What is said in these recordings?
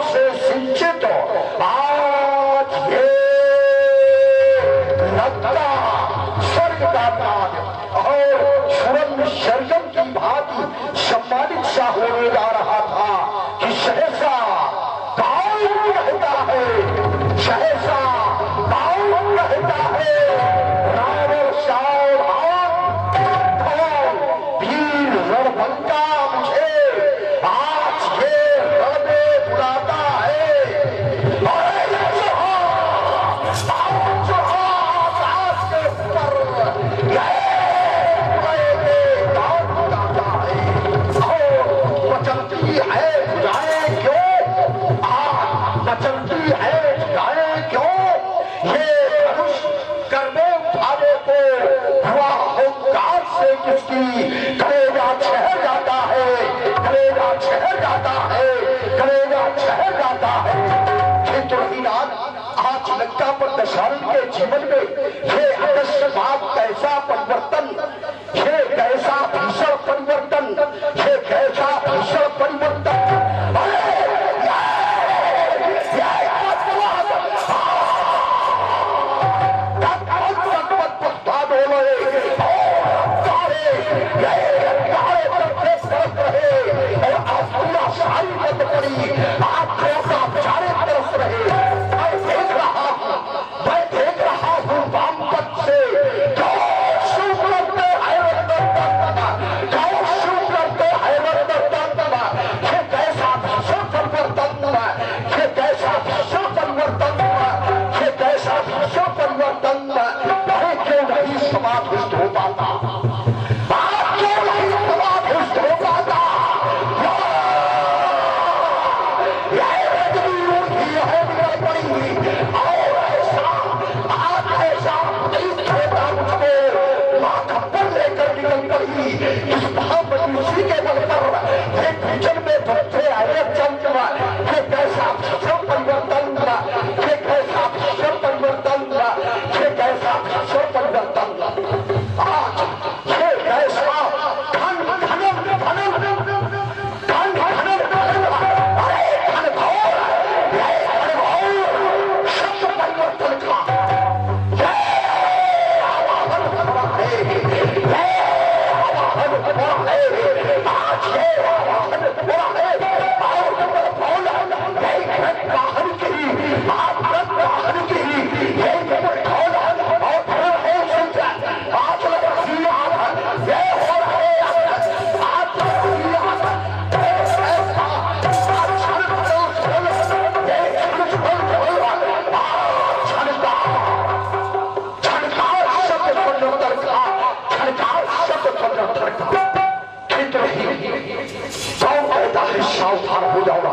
से सिंचित आज ये लगता स्वर्ग का ताज और सुरम शर्जम की भांति सम्मानित सा होने जा रहा था कि सहसा गाँव रहता है, सहसा गाँव रहता है। रावण सावधान वीर रणभंगा मुझे आज ये रण में बुलाता है। आकाश के ऊपर बचती है बुझाए क्यों, बचती है बुझाए क्यों। ये धनुष करने उठाने को हुआ हुंकार से किसकी कलेजा छह जाता है, कलेजा छह जाता है, कलेजा छह जाता है। आज लंका पर दशरथ के जीवन में ये अकस्मात कैसा परिवर्तन, ये कैसा भीषण परिवर्तन, ये कैसा भीषण परिवर्तन। सारी बंद पड़ी, आंखों का चारे तरफ रहे। मैं देख रहा हूँ वामपथ से शुरू करते हैं ये कैसा भीषण परिवर्तन हुआ, ये कैसा भीषण परिवर्तन हुआ, ये कैसा भीषण परिवर्तन हुआ। क्यों नहीं समाधिस्थ हो पाता, क्यों नहीं समाधिस्थ हो पाता। इस महामनुष्य के बल पर एक भीषण में धरते आए चंद्रमा, ये कैसा भीषण परिवर्तन हुआ, ये कैसा भीषण परिवर्तन हुआ, ये कैसा भीषण परिवर्तन हुआ। आज ये कैसा घन घनम घनम घन घनम अरे घनघोर शब्द परिवर्तन का सावधान हो जाओ,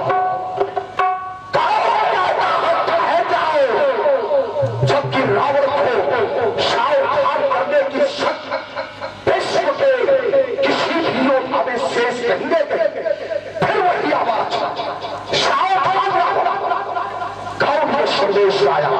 जबकि रावण को सावधान करने की शक्ति विश्व के किसी भी योद्धा में शेष नहीं रह गई। फिर वही आवाज सावधान गाँव में संदेश आया,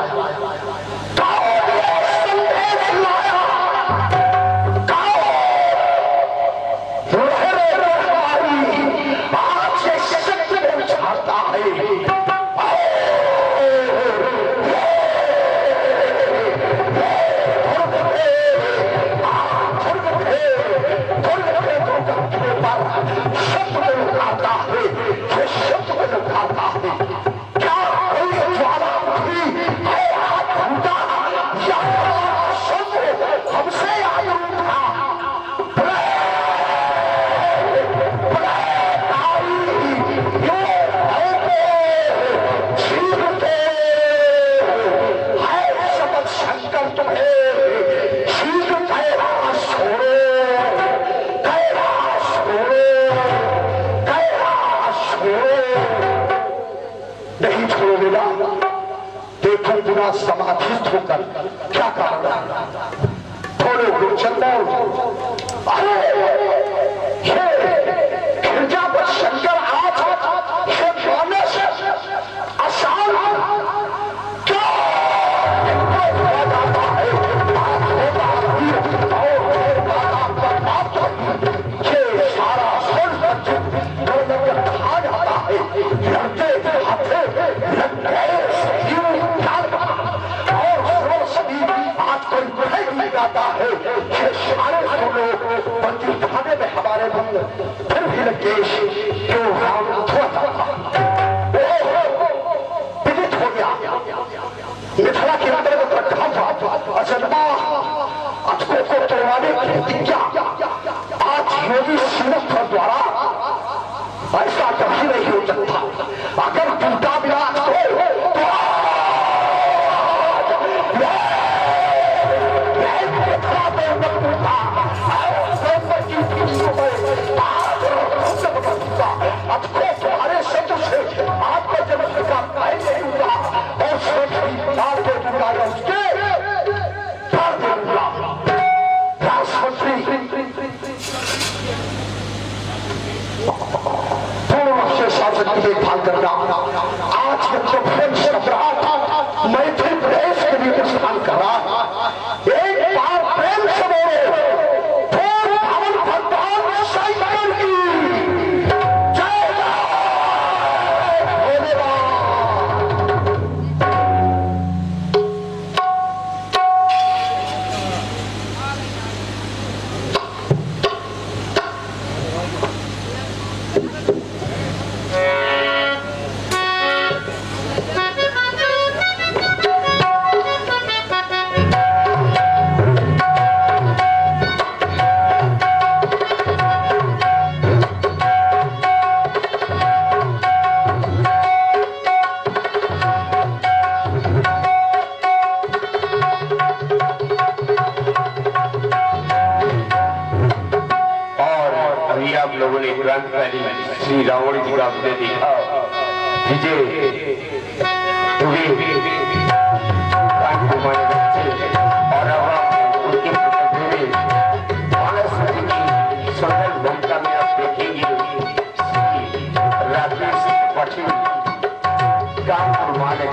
समाधिस्थ होकर क्या करना। थोड़े गुरुचंदन अरे ये गिरजापति शंकर आज ये मानस आसान क्या जाता है। ये सारा खा जाता है, लड़ते हाथ मिथिला के अंतर्गत रखा था। अजन्मा अटको को तोड़वाने की प्रतिज्ञा आज योगी सिंह द्वारा ऐसा कभी नहीं हो सकता। अगर टूटा विराट हो तो तुम्हारे शब्द से आपका जन्म का मैं नहीं हुआ और स्वयं डाल दे दूंगा उसके डाल दे दूंगा। राष्ट्रपति पूर्ण से शासन की देखभाल करना। आज के सम्राट मैत्री प्रदेश के लिए प्रस्थान कर रहा। एक बार प्रेम से बोलो पूर्ण भवन भगवान शंकर की श्री रावण जी का आपने देखा विजय और अब उनके सुंदर भूमिका में आप देखेंगे राकेश पटेल कानपुर मालिक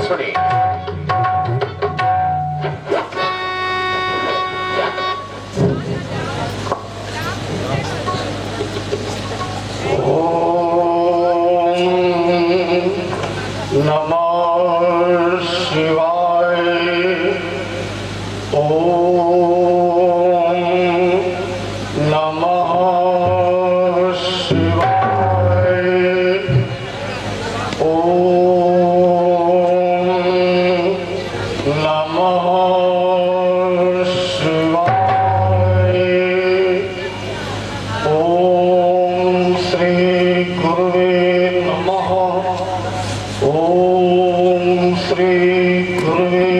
सुने। नमः शिवाय। ओम नमः शिवाय। ओम नमः शिवाय। ओम श्री गुरुवे नमः। ओम श्री गुरुवे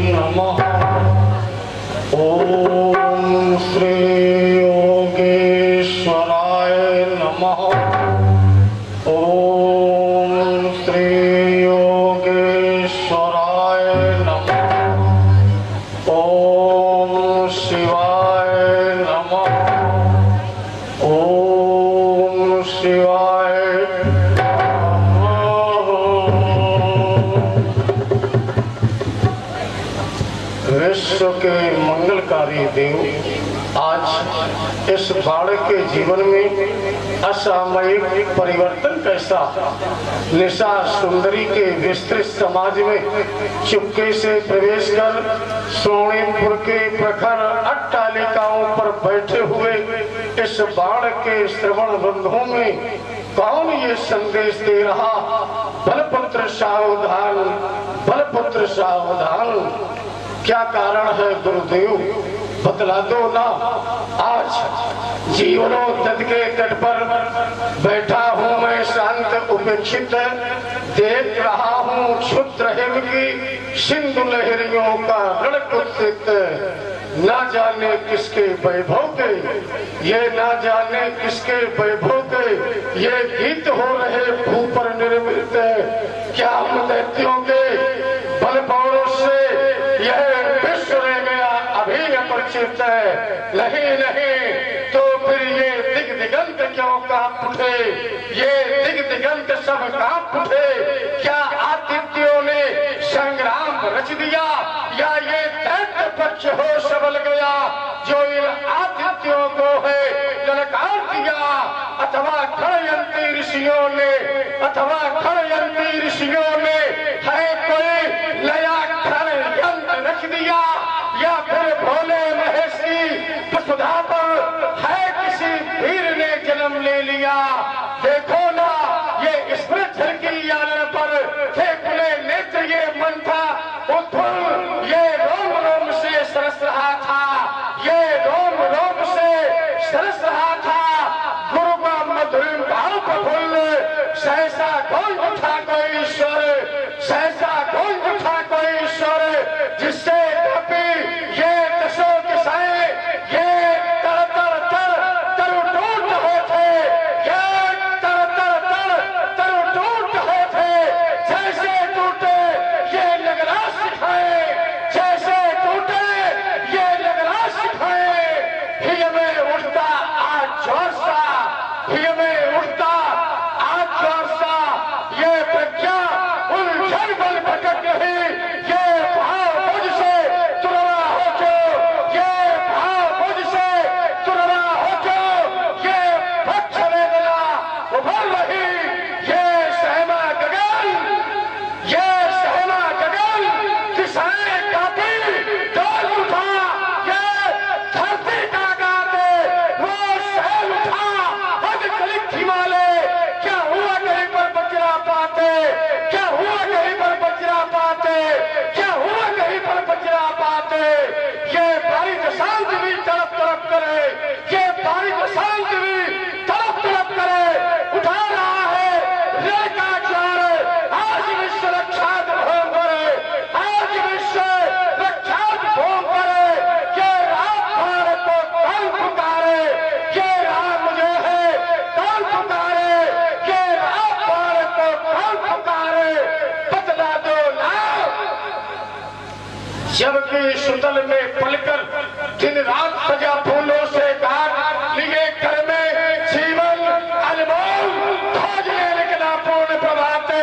नमः। ओम श्री योगेश्वराय नमः। ओम श्री योगेश्वराय नमः। ओम शिवाय नमः। ओम शिवाय। विश्व के मंगलकारी देव आज इस बालक के जीवन में असामयिक परिवर्तन कैसा निशा सुंदरी के विस्तृत समाज में चुपके से प्रवेश कर सोनेपुर के प्रखर अट्टालिकाओं पर बैठे हुए इस बालक के श्रवण बंधुओं में कौन ये संदेश दे रहा, बलपुत्र सावधान, बलपुत्र सावधान। क्या कारण है गुरुदेव, बतला दो ना। आज जीवनोत्तम के तट पर बैठा हूँ मैं शांत उपेक्षित, देख रहा हूँ क्षुद्र हिम की सिंधु लहरियों का रणकुत्सित। ना जाने किसके वैभव के, ये ना जाने किसके वैभव के ये गीत हो रहे भू पर निर्मित। क्या हम दैत्यों के बल पौरुष से यह विश्व रह गया अभी अपरिचित है? नहीं नहीं, तो फिर ये दिग दिगंत क्यों कांप उठे, ये दिग दिगंत सब कांप उठे? क्या आदित्यों ने संग्राम रच दिया या ये दैत्य पक्ष हो सबल गया जो इन आदित्यों को है ललकार दिया? अथवा खड़यंती ऋषियों ने, अथवा खड़यंती ऋषियों ने है कोई नया खड़यंत्र रख दिया, या फिर भोले महेशी वसुधा पर है किसी वीर ने जन्म ले लिया? देखो ना ये स्मृत की यालन पर थे खुले नेत्र ये मंथा गूंज उठा कोई ईश्वर, सहसा गूंज उठा कोई ईश्वर, जिससे कभी ये दसों दिशाएं ये तर तर तर तर टूट रहे थे, ये तर तर तर तर टूट रहे थे, जैसे टूटे ये लगना सिखाए, जैसे टूटे ये लगना सिखाए। हिय में उड़ता आज जोर सा, हिय में उड़ता आज जोर सा, ये प्रज्ञा उलझन बल भटक रही, ये भाव मुझसे तुलना हो जो, ये भाव मुझसे तुलना हो जो, ये पक्ष वेदना उभर रही, ये सहमा गगन, ये सहमा गगन दिशाएं काटी डोल उठा, ये धरती का गाते वो सहल उठा, हद कलिक हिमालय, क्या हुआ कहीं पर बजरा पाते, क्या हुआ कहीं पर बजरा पाते, क्या हुआ कहीं पर बजरा पाते। ये बारिश शांत भी तड़प तड़प करे, ये बारिश शांत भी तड़प तड़प करे, उठा रहा है रेखा ज्वार, आज विश्व रक्षात भोम करे, आज विश्व रक्षात भोम करे, ये रात भारत को कल पुकारे, ये रात मुझे है कल पुकारे, ये रात भारत को कल पुकारे, बतला दो ना। जबकि सुतल में पलकर दिन रात सजा फूलों से गार लिए घर में जीवन अनमोल खोजने निकला पूर्ण प्रभाते,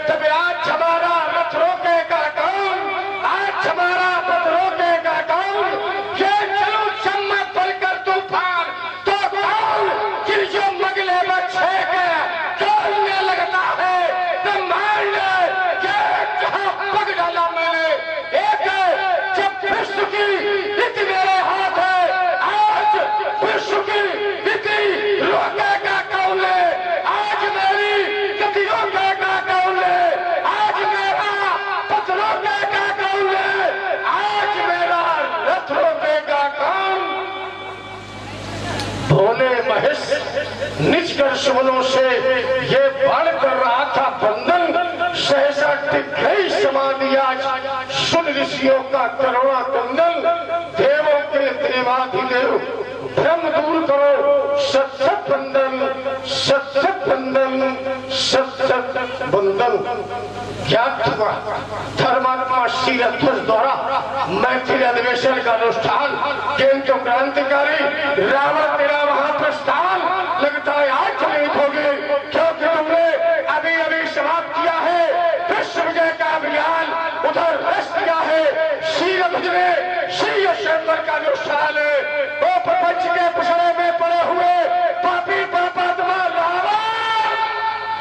तब आज हमारा रथ रोकेगा कौन, आज हमारा रथ रोकेगा कौन, ये चलो चम्मच पलकर तूफान तो कौन, कि जो मगले बच्चे के तोड़ने लगता है ब्रह्मांड, ये जहां पग डाला मैंने एक जब विश्व की रीति मेरे हाथ है, आज विश्व की रीति रोकेगा कौन है, आज मेरी गति रोकेगा कौन है, आज मेरा पथ रोकेगा कौन है, आज मेरा रथ रोकेगा कौन। भोले महेश निज कर सुमनों से ये बाण कर रहा था बंधन, सहसा टिक गई समाधि आज सुन ऋषियों का करुणा कंदन, देवों के देवाधिदेव भ्रम दूर करो, सत सत बंधन, सत सत बंधन, सत सत बंधन। ज्ञात हुआ धर्मात्मा श्री अध्वज द्वारा मैथिल अधिवेशन का अनुष्ठान, किंतु क्रांतिकारी रावण तेरा महाप्रस्थान लगता है आज नहीं होगी, क्योंकि तुमने अभी अभी समाप्त किया है विश्व विजय का अभियान, उधर रस किया है श्री अध्वज ने श्री अश्वत्थामा का अनुष्ठान, वो प्रपंच के पिछड़े में पड़े हुए पापी पापात्मा रावण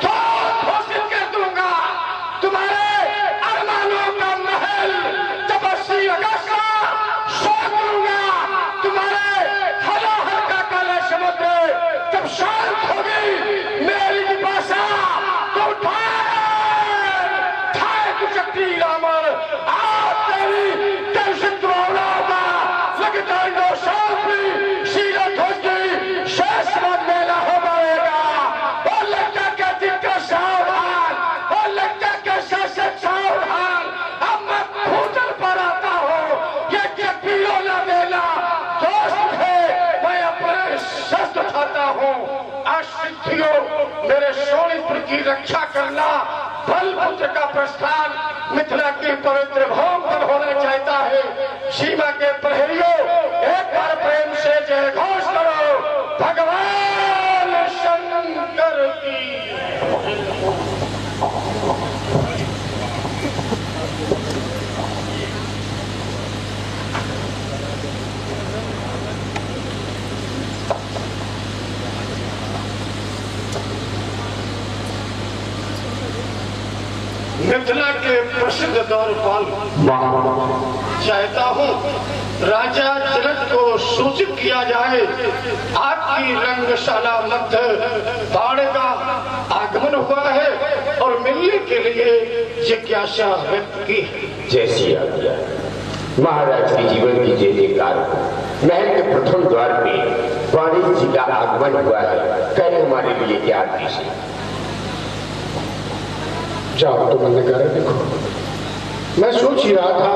तो घोषित कर दूंगा, तुम्हारे अरमानों का महल तपस्वी अगस्त्य सोच दूंगा, तुम्हारे हलाहल का काला समुद्र जब शांत होगी मेरी पिपासा तो ठाए कुशक्ति रावण, आज तेरी दर्शित होगा लगता है नो शांति शीला ध्वज शेष मत मेला हो पाएगा, और लगता क्या जिनका सावधान, और लगता क्या शासक सावधान, अब मैं भूतल पर आता हूँ, ये जगीरो न देना दोस्त है, मैं अपने शस्त्र उठाता हूँ, असिद्धियों मेरे शोणितपुर की रक्षा करना, बलपुत्र का प्रस्थान मिथिला की पवित्र भूमि पर होना चाहता है, सीमा के प्रहरियों एक बार प्रेम से जय घोष करो, भगवान शंकर की। मिथिला के प्रसिद्ध द्वारपाल चाहता हूँ राजा जनक को सूचित किया जाए, आपकी रंगशाला मध्य बाण का आगमन हुआ है और मिलने के लिए जिज्ञासा व्यक्त की। जैसी आज्ञा। महाराज के जीवन की जय जयकार। महल के प्रथम द्वार पे वाणिज्य जी का आगमन हुआ है, कहे हमारे लिए क्या आदेश है। जाओ तो मन कर देखो। मैं सोच ही रहा था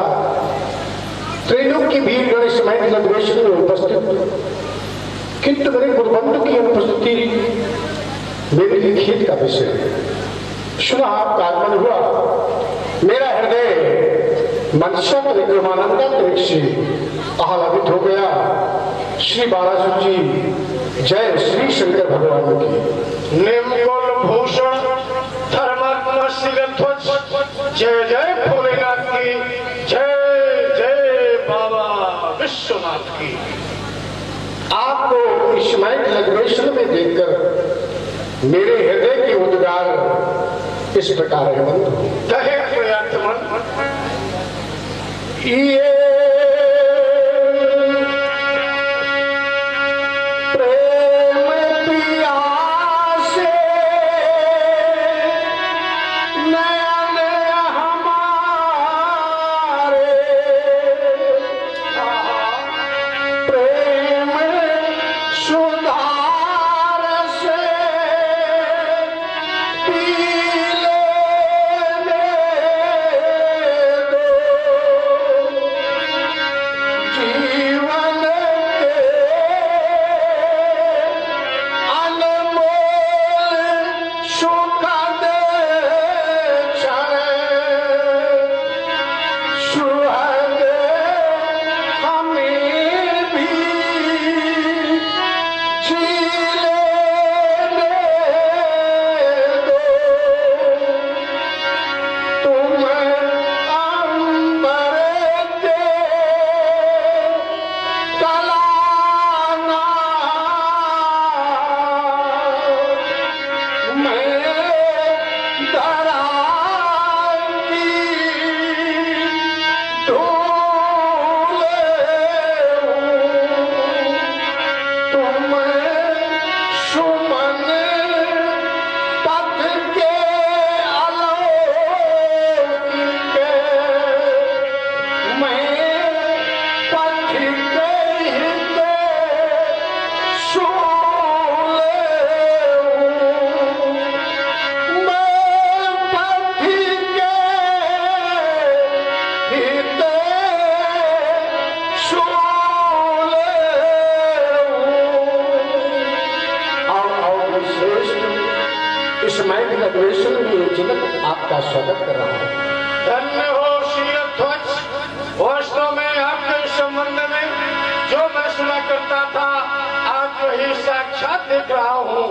त्रिलोक की भीड़ गणेश समेत नगरेश्वर में उपस्थित, किंतु मेरे गुरुबंधु की अनुपस्थिति मेरे लिए खेत का विषय है। सुना आपका आगमन हुआ, मेरा हृदय मनसा परिक्रमानंदा से आह्लादित हो गया। श्री बालासुर जी, जय श्री शंकर भगवान की। निम्न भूषण धर्मात्मा शिरध्वज, जय जय भोलेनाथ की, जय जय बाबा विश्वनाथ की। आपको इस समय नगरेश्वर में देखकर मेरे हृदय के उद्गार इस प्रकार है। कहे प्रयत्न ये आपका स्वागत कर रहा हूं। धन्य हो शीलध्वज। वास्तव में आपके संबंध में जो मैं सुना करता था आज वही साक्षात देख रहा हूँ।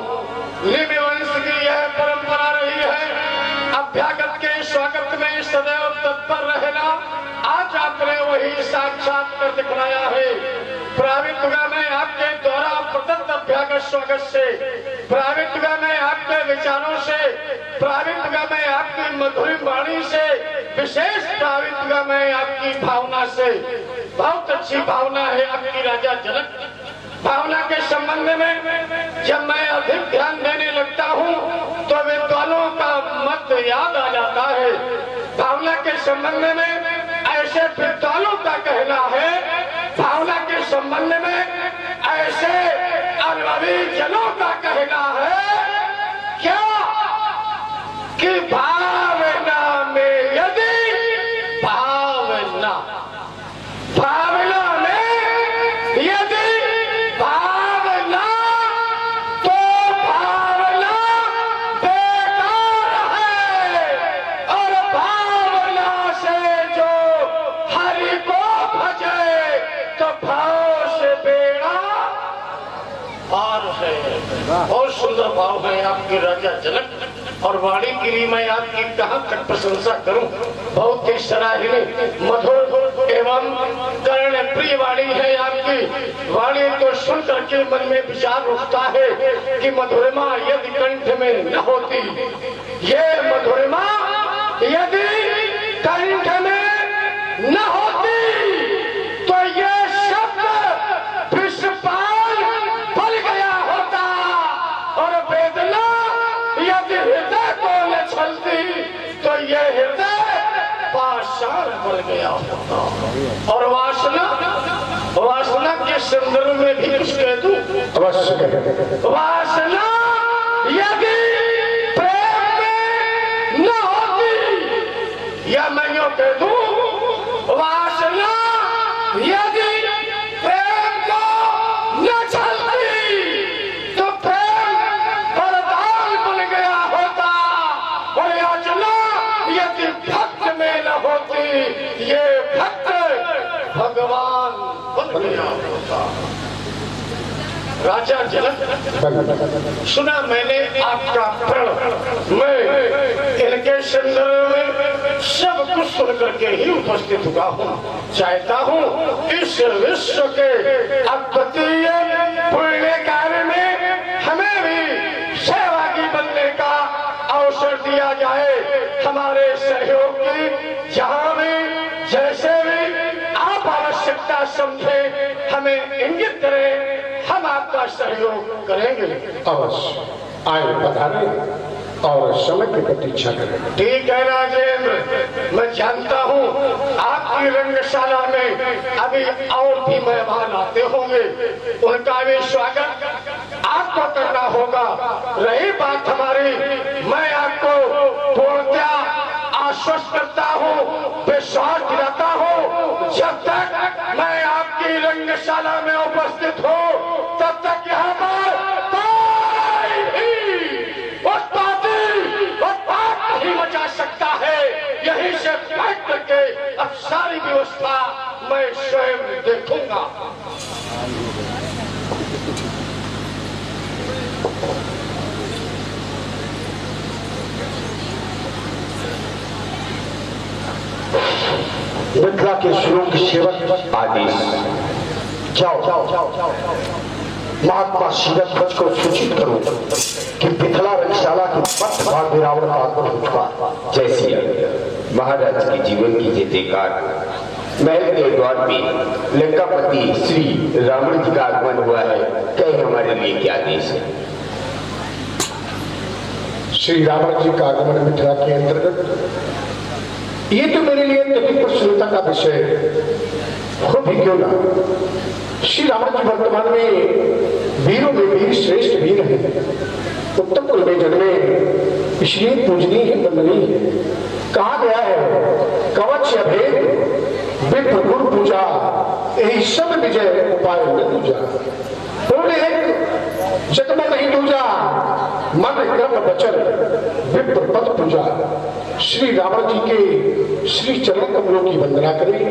लिम्य वंश की यह परंपरा रही है, अभ्यागत के स्वागत में सदैव तत्पर रहना। आज आपने वही साक्षात कर दिखलाया है। प्रावित्गा में आपके द्वारा प्रदत्त अभ्यागत स्वागत से, प्रावित्गा में आपके विचारों से, प्रावित्गा में आपकी मधुर वाणी से, विशेष प्रावित्गा में आपकी भावना से। बहुत अच्छी भावना है आपकी राजा जनक। भावना के संबंध में जब मैं अधिक ध्यान देने लगता हूँ तो विद्वानों का मत याद आ जाता है। भावना के संबंध में ऐसे विद्वानों का कहना है, भावना के संबंध में ऐसे अनुभवी जनों का कहना है क्या कि भावना में यदि भावना में यदि भावना तो भावना बेकार है, और भावना से जो हरि को भजे तो भाव से बेड़ा पार है। बहुत सुंदर भाव है आपके राजा जनक, और वाणी के लिए मैं आपकी कहां तक प्रशंसा करूं। बहुत ही सराहनीय, मधुर एवं कर्ण प्रिय वाणी है आपकी। वाणी को सुन करके मन में विचार उठता है कि मधुरिमा यदि कंठ में न होती, ये मधुरिमा यदि कंठ में न होती तो ये शब्द विषपान बन गया होता, और वेदना यदि हृदय को न छलती तो ये हृदय पाषाण बन गया होता। और वासना के संदर्भ में भी कुछ कह दूं। वासना यदि प्रेम में न होती या मैं यूं कह दूं, वासना यदि प्रेम को न चलती तो प्रेम वरदान बन गया होता, और याचना यदि भक्त में न होती, ये भक्त भगवान बन गया होता। राजा जनक, सुना मैंने आपका प्रण, मैं इनके संदर्भ में सब कुछ सुन करके ही उपस्थित हुआ हूँ। चाहता हूँ इस विश्व के अद्वितीय पुण्य कार्य में हमें भी सहभागी बनने का अवसर दिया जाए। हमारे सहयोग की जहाँ भी जैसे भी आप आवश्यकता समझे हमें इंगित करें, हम आपका सहयोग करेंगे। अवश्य आए पधारे और समय की प्रतीक्षा करें। ठीक है राजेंद्र, मैं जानता हूँ आपकी रंगशाला में अभी और भी मेहमान आते होंगे, उनका भी स्वागत आपको करना होगा। रही बात हमारी, मैं आपको पूर्णतया आश्वस्त करता हूँ, विश्वास दिलाता हूँ, जब तक मैं आपकी रंगशाला में उपस्थित हूँ तब तक यहाँ पर कोई भी उत्पात नहीं मचा सकता है। यहीं से बैठ करके अब सारी व्यवस्था मैं स्वयं देखूंगा। मिथिला के श्लोक सेवक आदेश, जाओ महात्मा शीरथ ध्वज को सूचित करो कि मिथिला रंगशाला के मध्य भाग में रावण का आगमन हो चुका। जय श्री राम। महाराज के जीवन की जयकार। महल के द्वार पे लंकापति श्री रावण जी का आगमन हुआ है। कहे हमारे लिए क्या आदेश है? श्री रावण जी का आगमन मिथिला के अंतर्गत ये तो मेरे लिए तभी प्रसन्नता का विषय हो भी क्यों ना। श्री रावण जी वर्तमान में वीरों में वीर श्रेष्ठ वीर हैं, उत्तम कुल में जन्मे, इसलिए पूजनीय है, वंदनीय है। कहा गया है कवच अभेद विप्र गुरु पूजा, यही सब विजय उपाय न दूजा। पूर्ण एक जगम नहीं दूजा, मन क्रम वचन विप्र पद पूजा। श्री रावण जी के श्री चरण कमलों की वंदना करें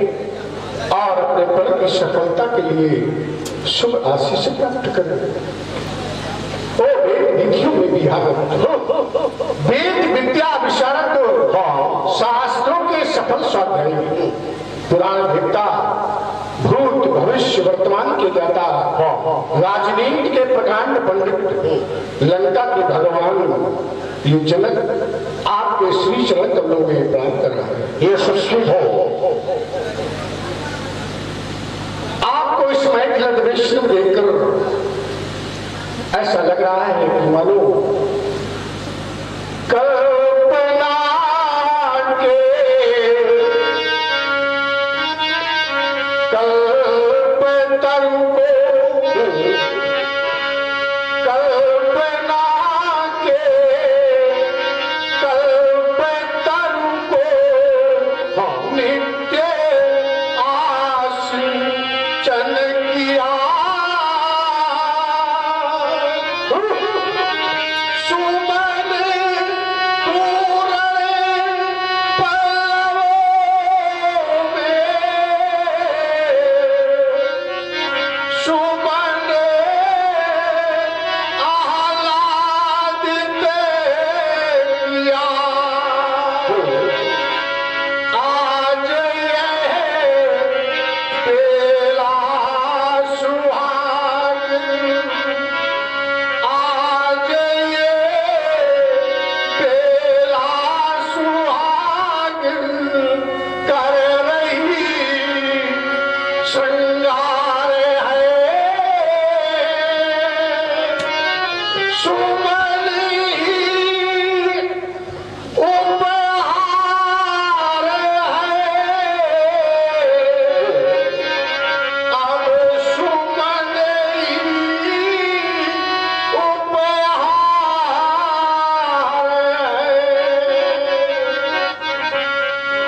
और अपने बल की सफलता के लिए शुभ आशीष प्राप्त करें। ओ वेद विधियों में विहारक, वेद विद्या विशारद, शास्त्रों के सफल स्वाध्यायी, पुराण वेत्ता, भूत भविष्य वर्तमान के ज्ञाता, राजनीति के प्रकांड पंडित, लंका के भगवान, ये जनक आपके श्री चरण कमलों में प्रणाम कर रहा है। ये सच्ची हो। आपको इस मैथिल दृश्य देखकर ऐसा लग रहा है कि मानो कल्पना के कल्पतरु कल्पना के कल्पतरु को नित्य आसिंचन किया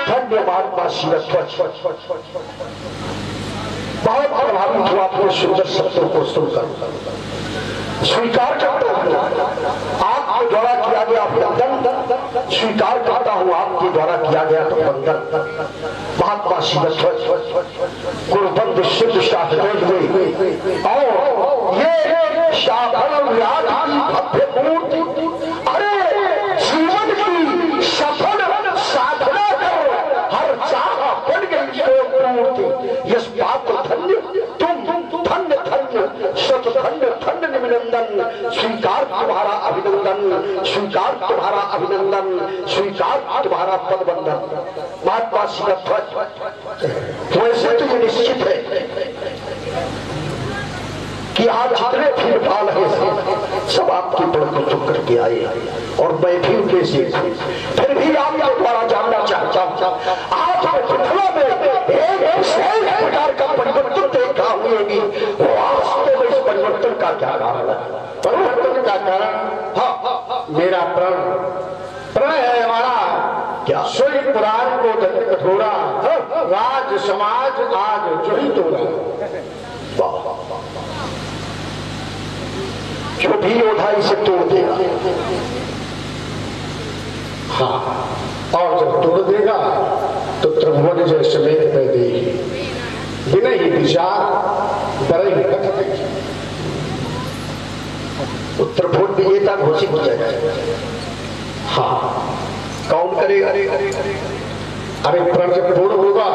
धन्य महात्मा शीरध्वज। बहुत प्रभावित हुआ अपने सुंदर शब्दों को सुनकर। स्वीकार करता हूँ आपके द्वारा किया गया अभिनंदन, स्वीकार करता हूँ आपके द्वारा किया गया अभिनंदन। महात्मा शीरध्वज गुरुबंद सिद्ध शास्त्रों में और ये शाफल व्याध की भव्य मूर्ति, अरे जीवन की सफल साधना करो, हर चाह बन गई तो मूर्ति। यस बात धन्य तुम धन्य धन्य सत धन्य धन्य अभिनंदन। स्वीकार तुम्हारा अभिनंदन, स्वीकार तुम्हारा अभिनंदन, स्वीकार तुम्हारा पदबंधन। महात्मा शीरध्वज वैसे तो ये निश्चित है कि आज जितने भीड़ भाड़ है सब आपकी पड़ को चुप करके आए और मैं भी उनके से फिर भी आपके द्वारा जानना चाहता हूँ आज मिथिला में एक प्रकार का परिवर्तन देखा हुई होगी, वो वास्तव में इस परिवर्तन का क्या कारण है? परिवर्तन का कारण हाँ मेरा प्रण है हमारा क्या? सूर्य पुराण को दंड कठोरा राज समाज आज जो ही तोड़ा। जो भी योद्धा इसे तोड़ देगा, हाँ, और जब तोड़ देगा तो त्रिभुवन जय समेत में देगी, बिना ही विचार बड़े ही कथक त्रिभुवन विजेता घोषित किया जाएगा। हाँ, कौन करेगा? अरे प्रण जब पूर्ण होगा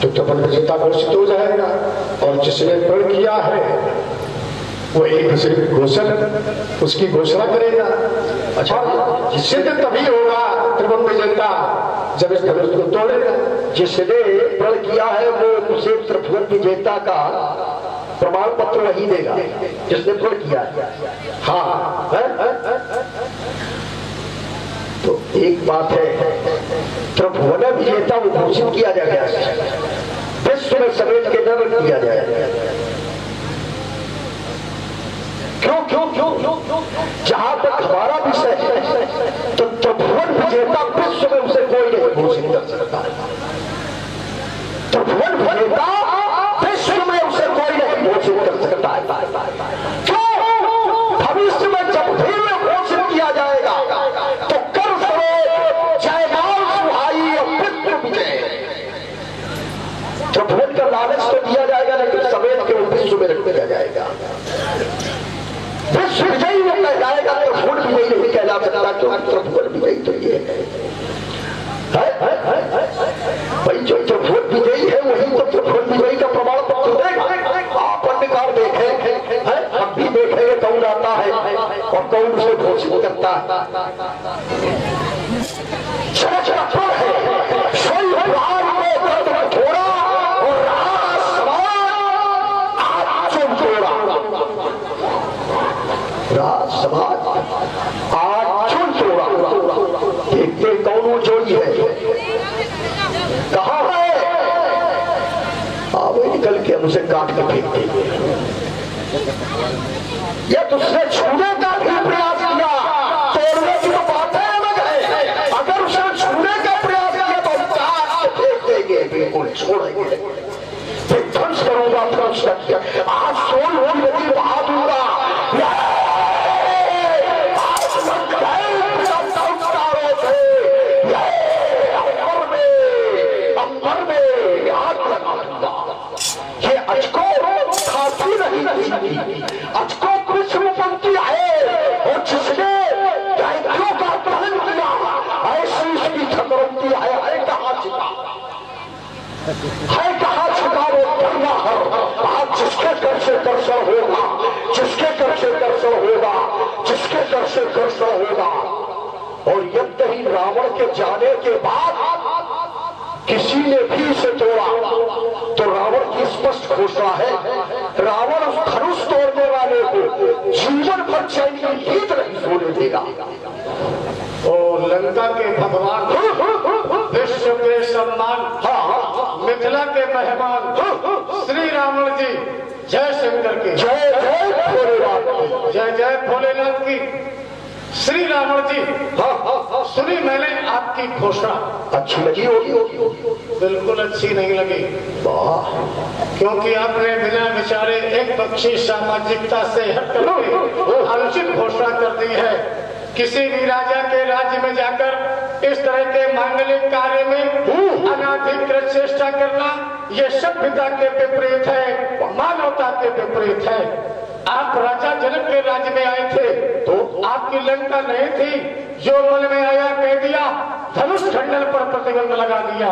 तो त्रिभुवन विजेता घोषित हो जाएगा और जिसने प्रण किया है वो एक दूसरे घोषणा उसकी घोषणा करेगा। अच्छा, सिद्ध तभी होगा त्रिभुवन विजेता जब इस धनुष को तोड़ेगा। जिसने प्रण किया है वो उसे त्रिभुवन विजेता का प्रमाण पत्र वही देगा जिसने प्रण किया है। हाँ तो एक बात है, त्रिभुवन विजेता वो घोषित किया जाएगा, विश्व में समेत के न रख दिया जाएगा। क्यों जहां तक हमारा विषय है तो त्रिभुवन विजेता विश्व में उसे कोई नहीं घोषित कर सकता है। त्रिभुवन विजेता विश्व में उसे कोई नहीं घोषित कर सकता है। क्यों? भविष्य में जब भी घोषित किया जाएगा तो कर सरो जयमाल सुहाई पितृ विजय। त्रिभुवन का लालच तो दिया जाएगा लेकिन समेत के विश्व में रख दिया जाएगा। विश्व विजयी में कह जाएगा तो त्रिभुवन विजयी नहीं कहला सकता, क्योंकि त्रिभुवन विजयी तो ये है भाई, जो त्रिभुवन विजयी है वही तो त्रिभुवन विजयी का प्रमाण पत्र देगा। आप अन्यकार देखें, हम भी देखेंगे कौन आता है और कौन उसे घोषित करता है। थोड़ा और राज समाज आज चुन तोड़ा। देखते कौन वो जोड़ी है, कहाँ है? आवे निकल के हम उसे काट कर फेंक देंगे। या तुझसे छूने का भी प्रयास किया, तोड़ने की तो बात है अलग है। अगर उसे छूने का प्रयास किया तो हम काट के फेंक देंगे, बिल्कुल छोड़ेंगे, ध्वंस करूंगा। आज सोल होगी नदी बहा दूंगा। अचको कृष्णपंथी है और जिसने दैत्यों का दहन किया ऐसी इसकी छतरंती है कहाँ छिपा, है कहाँ छिपा वो करना है। आज जिसके कर से दर्शन होगा, जिसके कर से दर्शन होगा, जिसके कर से दर्शन होगा। और यद्य ही रावण के जाने के बाद किसी ने भी इसे तोड़ा तो रावण की स्पष्ट घोषणा है, रावण उस धनुष तोड़ने वाले को जीवन भर चैन की नींद नहीं सोने देगा। और लंका के भगवान, विश्व के सम्मान, मिथिला के मेहमान श्री रावण जी, जय शंकर की जय जय भोलेनाथ की, जय जय भोलेनाथ की। श्री रावण जी, सुनी मैंने आपकी घोषणा। अच्छी लगी होगी? बिल्कुल अच्छी नहीं लगी, क्योंकि आपने बिना विचारे एक पक्षी सामाजिकता से हटकर अनुचित घोषणा कर दी है। किसी भी राजा के राज्य में जाकर इस तरह के मांगलिक कार्य में अनाधिकृत चेष्टा करना, ये सभ्यता के विपरीत है, मानवता के विपरीत है। आप राजा जनक के राज्य में आए थे तो आपकी लंका नहीं थी, जो मन में आया कह दिया, धनुष खंडन पर प्रतिबंध लगा दिया।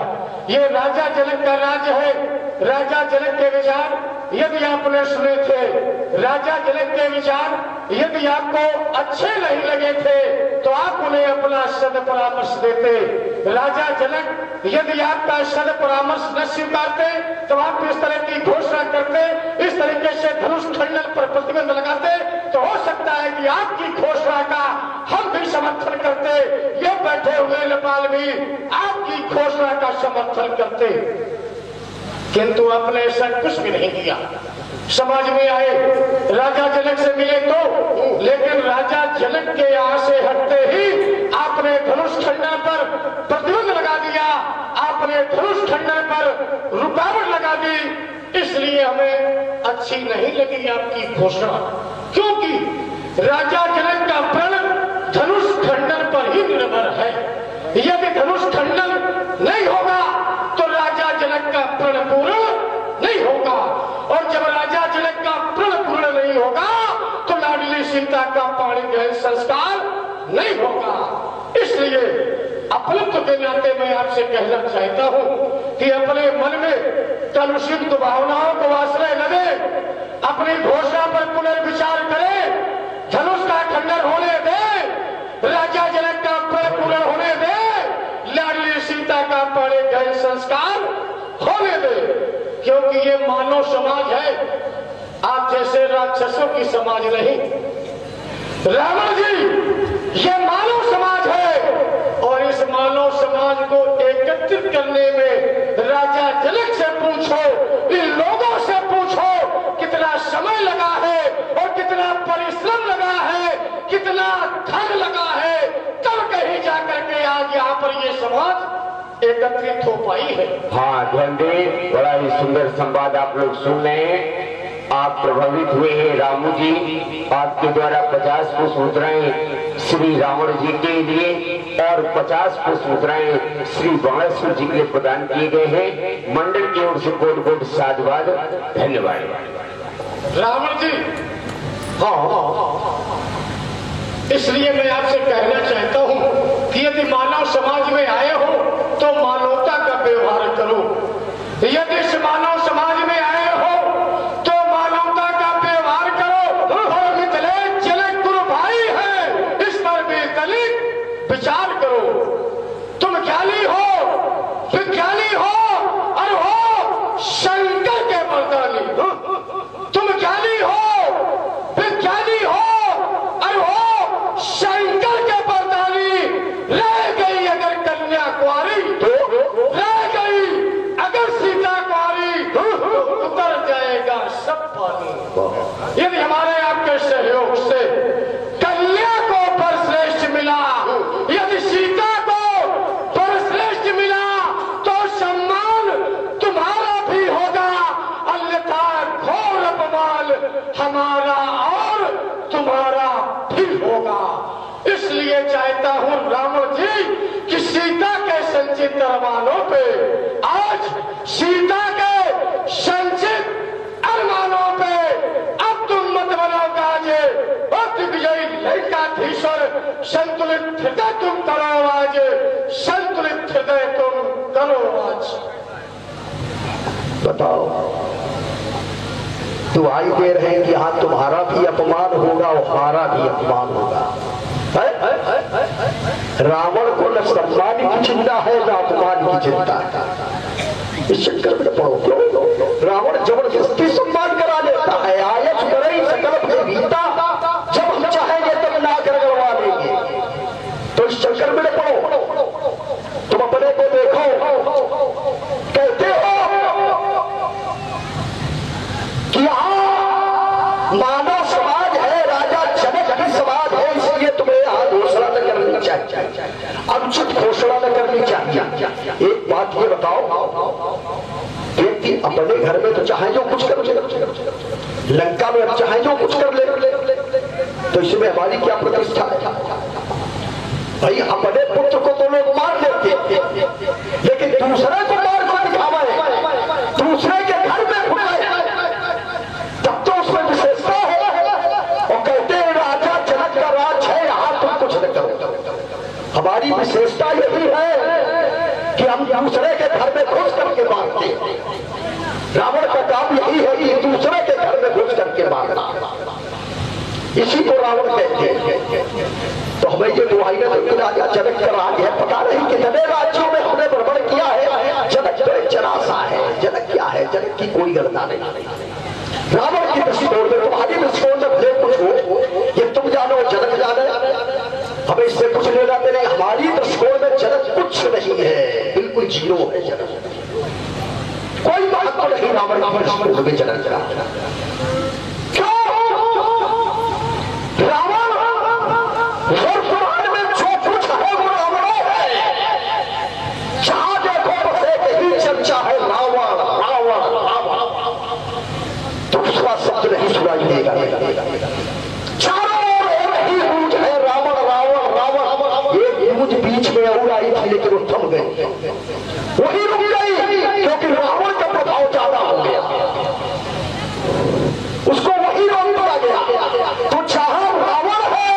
ये राजा जनक का राज्य है। राजा जनक के विचार यदि आपने सुने थे, राजा जनक के विचार यदि आपको अच्छे नहीं लगे थे तो आप उन्हें अपना सद परामर्श देते। राजा जनक यदि आपका सद परामर्श न स्वीकारते तो आप इस तरह की घोषणा करते, इस तरीके से धनुष खंडन पर प्रतिबंध लगाते, तो हो सकता है कि आपकी घोषणा का हम भी समर्थन करते, ये बैठे हुए नेपाल भी आपकी घोषणा का समर्थन करते। किंतु आपने ऐसा कुछ भी नहीं किया। समाज में आए, राजा जनक से मिले तो, लेकिन राजा जनक के यहाँ से हटते ही आपने धनुष खंडन पर प्रतिबंध लगा दिया, आपने धनुष खंडन पर रुकावट लगा दी। इसलिए हमें अच्छी नहीं लगी आपकी घोषणा, क्योंकि राजा जनक का प्रण धनुष खंडन पर ही निर्भर है। यदि धनुष खंडन नहीं होगा तो राजा जनक का प्रण पूर्ण नहीं होगा, और जब राजा जनक का प्रण पूर्ण नहीं होगा तो लाडली सीता का पाणी ग्रहण संस्कार नहीं होगा। इसलिए अपनत्व के नाते मैं आपसे कहना चाहता हूं कि अपने मन में कलुषित भावनाओं को आश्रय न दे, अपनी घोषणा पर पुनर्विचार करें, धनुष का खंडन होने दे, राजा जनक का प्रण पूर्ण होने दे, लाडली सीता का पाणी ग्रहण संस्कार होने दे, क्योंकि ये मानव समाज है, आप जैसे राक्षसों की समाज नहीं। रावण जी, ये मानव समाज है, और इस मानव समाज को एकत्रित करने में राजा जनक से पूछो, इन लोगों से पूछो कितना समय लगा है और कितना परिश्रम लगा है, कितना धन लगा है, तब कहीं जाकर के आज यहाँ पर ये समाज एकत्रित हो पाई है। हाँ ध्यान दें, बड़ा ही सुंदर संवाद आप लोग सुन रहे हैं। आप प्रभावित हुए हैं रामू जी, आपके द्वारा 50 पुष्प मुद्राएं श्री रावण जी के लिए और 50 पुष्प मुद्राएं श्री बाणेश्वर जी के लिए प्रदान किए गए हैं। मंडल की ओर से कोट कोट साधुवाद, धन्यवाद। रावण जी, हाँ, इसलिए मैं आपसे कहना चाहता हूं कि यदि मानव समाज में आए हो तो मानवता का व्यवहार करो। यदि इस मानव समाज में आए हो तो मानवता का व्यवहार करो। और मिथिलेश जनक गुरु भाई है, इस पर भी दलित विचार करो। तुम ज्ञानी हो, विज्ञानी हो और हो शंकर के वरदानी। तुम ज्ञानी हो, विज्ञानी हो और हो शंकर के वरदानी। रह गई अगर कन्या कुंवारी तो रह गई, अगर सीता कुंवारी तो उतर जाएगा सब पानी। यदि हमारे आपके सहयोग से कन्या को परश्रेष्ठ मिला, यदि सीता को परश्रेष्ठ मिला तो सम्मान तुम्हारा भी होगा, अन्यथा घोर अपमान हमारा और तुम्हारा भी होगा। इसलिए चाहता हूं रावण जी कि सीता के संचित अरमानों पे, आज सीता के संचित अरमानों पे अब तुम मत बनो गाजे, दिग्विजयी लंकाधीश्वर। संतुलित हृदय तुम करो आज, संतुलित हृदय तुम करो आज। बताओ, दुआई दे रहे हैं कि हाँ तुम्हारा भी अपमान होगा और हमारा भी अपमान होगा। रावण को न सम्मान की चिंता है न अपमान की चिंता है। इस चक्कर में पड़ो क्यों? रावण जबरदस्ती सम्मान करा लेता है। आयत करे सकल भयभीता, जब हम चाहेंगे तब ना कर गड़वा देंगे। तो इस चक्कर में पड़ो, तुम अपने को देखो, कहते हो कि हाँ मानव समाज है, राजा जनक की समाज है, इसलिए तुम्हें यहाँ एक बात ये बताओ, व्यक्ति अपने घर में तो चाहे जो कुछ कर ले, लंका में अब चाहे जो कुछ कर ले, तो इसमें हमारी क्या प्रतिष्ठा है? भाई अपने पुत्र को तो लोग मार देते, लेकिन दूसरे को मार को दिखावा है, दूसरे के घर में घुमाए, तब तो उसमें विशेषता है। और कहते हैं राजा जनक का राज है, यहां तुम कुछ न करो। हमारी विशेषता यही है कि हम दूसरे के घर में घुस करके मारते। रावण का काम यही है कि दूसरे के घर में घुस करके मारना, इसी को रावण कहते हैं। तो हमें ये दुहाई है कि राजा जनक का राज है, पता नहीं कितने राज्यों में हमने भ्रमण किया है, जनक तो जरासा है, जनक क्या है, जनक की कोई गणना नहीं। रावण की दृष्टिकोण में, तुम्हारी दृष्टिकोण में भले कुछ हो, ये तुम जानो जनक जाने, हमें इससे कुछ लेना देना। हमारी दृष्टिकोण में जनक कुछ नहीं है, बिल्कुल जीरो है जनक, कोई महत्व नहीं रावण की दृष्टिकोण में जनक का। क्यों? रावण वर्तमान में जो कुछ है वो रावण है, जहां देखो बस एक ही चर्चा है, रावण रावण रावण, दूसरा शब्द नहीं सुनाई देगा। चारों ओर ही गूंज है, रावण रावण रावण। एक गूंज बीच में और आई थी, लेकिन वो थम गई, वही रुक गई, क्योंकि रावण का प्रभाव ज्यादा हो गया, उसको वही रोक दिया गया। तो जहां रावण है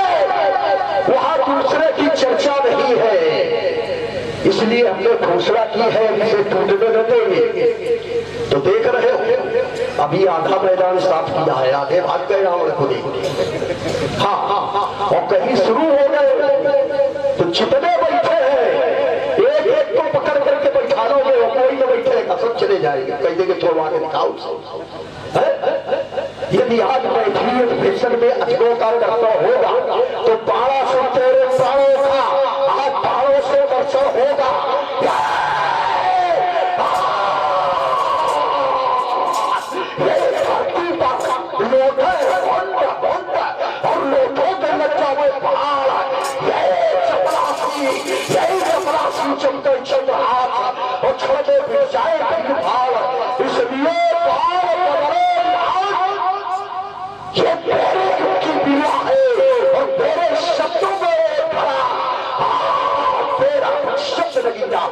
वहां दूसरे की चर्चा नहीं है, इसलिए हमने घोषणा की है इसे टूटने न देंगे। तो देख रहे हो अभी आधा मैदान साफ किया है, आधे भाग गए रावण को देख। हाँ, और कहीं शुरू हो गए तो जितने बैठे हैं एक एक को पकड़ करके बैठा लोगे, कोई न बैठेगा, सब चले जाएंगे, कह देंगे छोड़वा के दिखाओ। यदि आज बैठिए भीषण में अजगों का दर्शन होगा तो 1200 तेरे प्राणों का आज 1200 दर्शन होगा। और लोटों के लज्जा में पहाड़, यही चपरासी चलते चल रहा था और छोटे भी जाए पहाड़, इसलिए ये मेरे की बिना है और मेरे शब्दों में खड़ा तेरा शब्द लगेगा।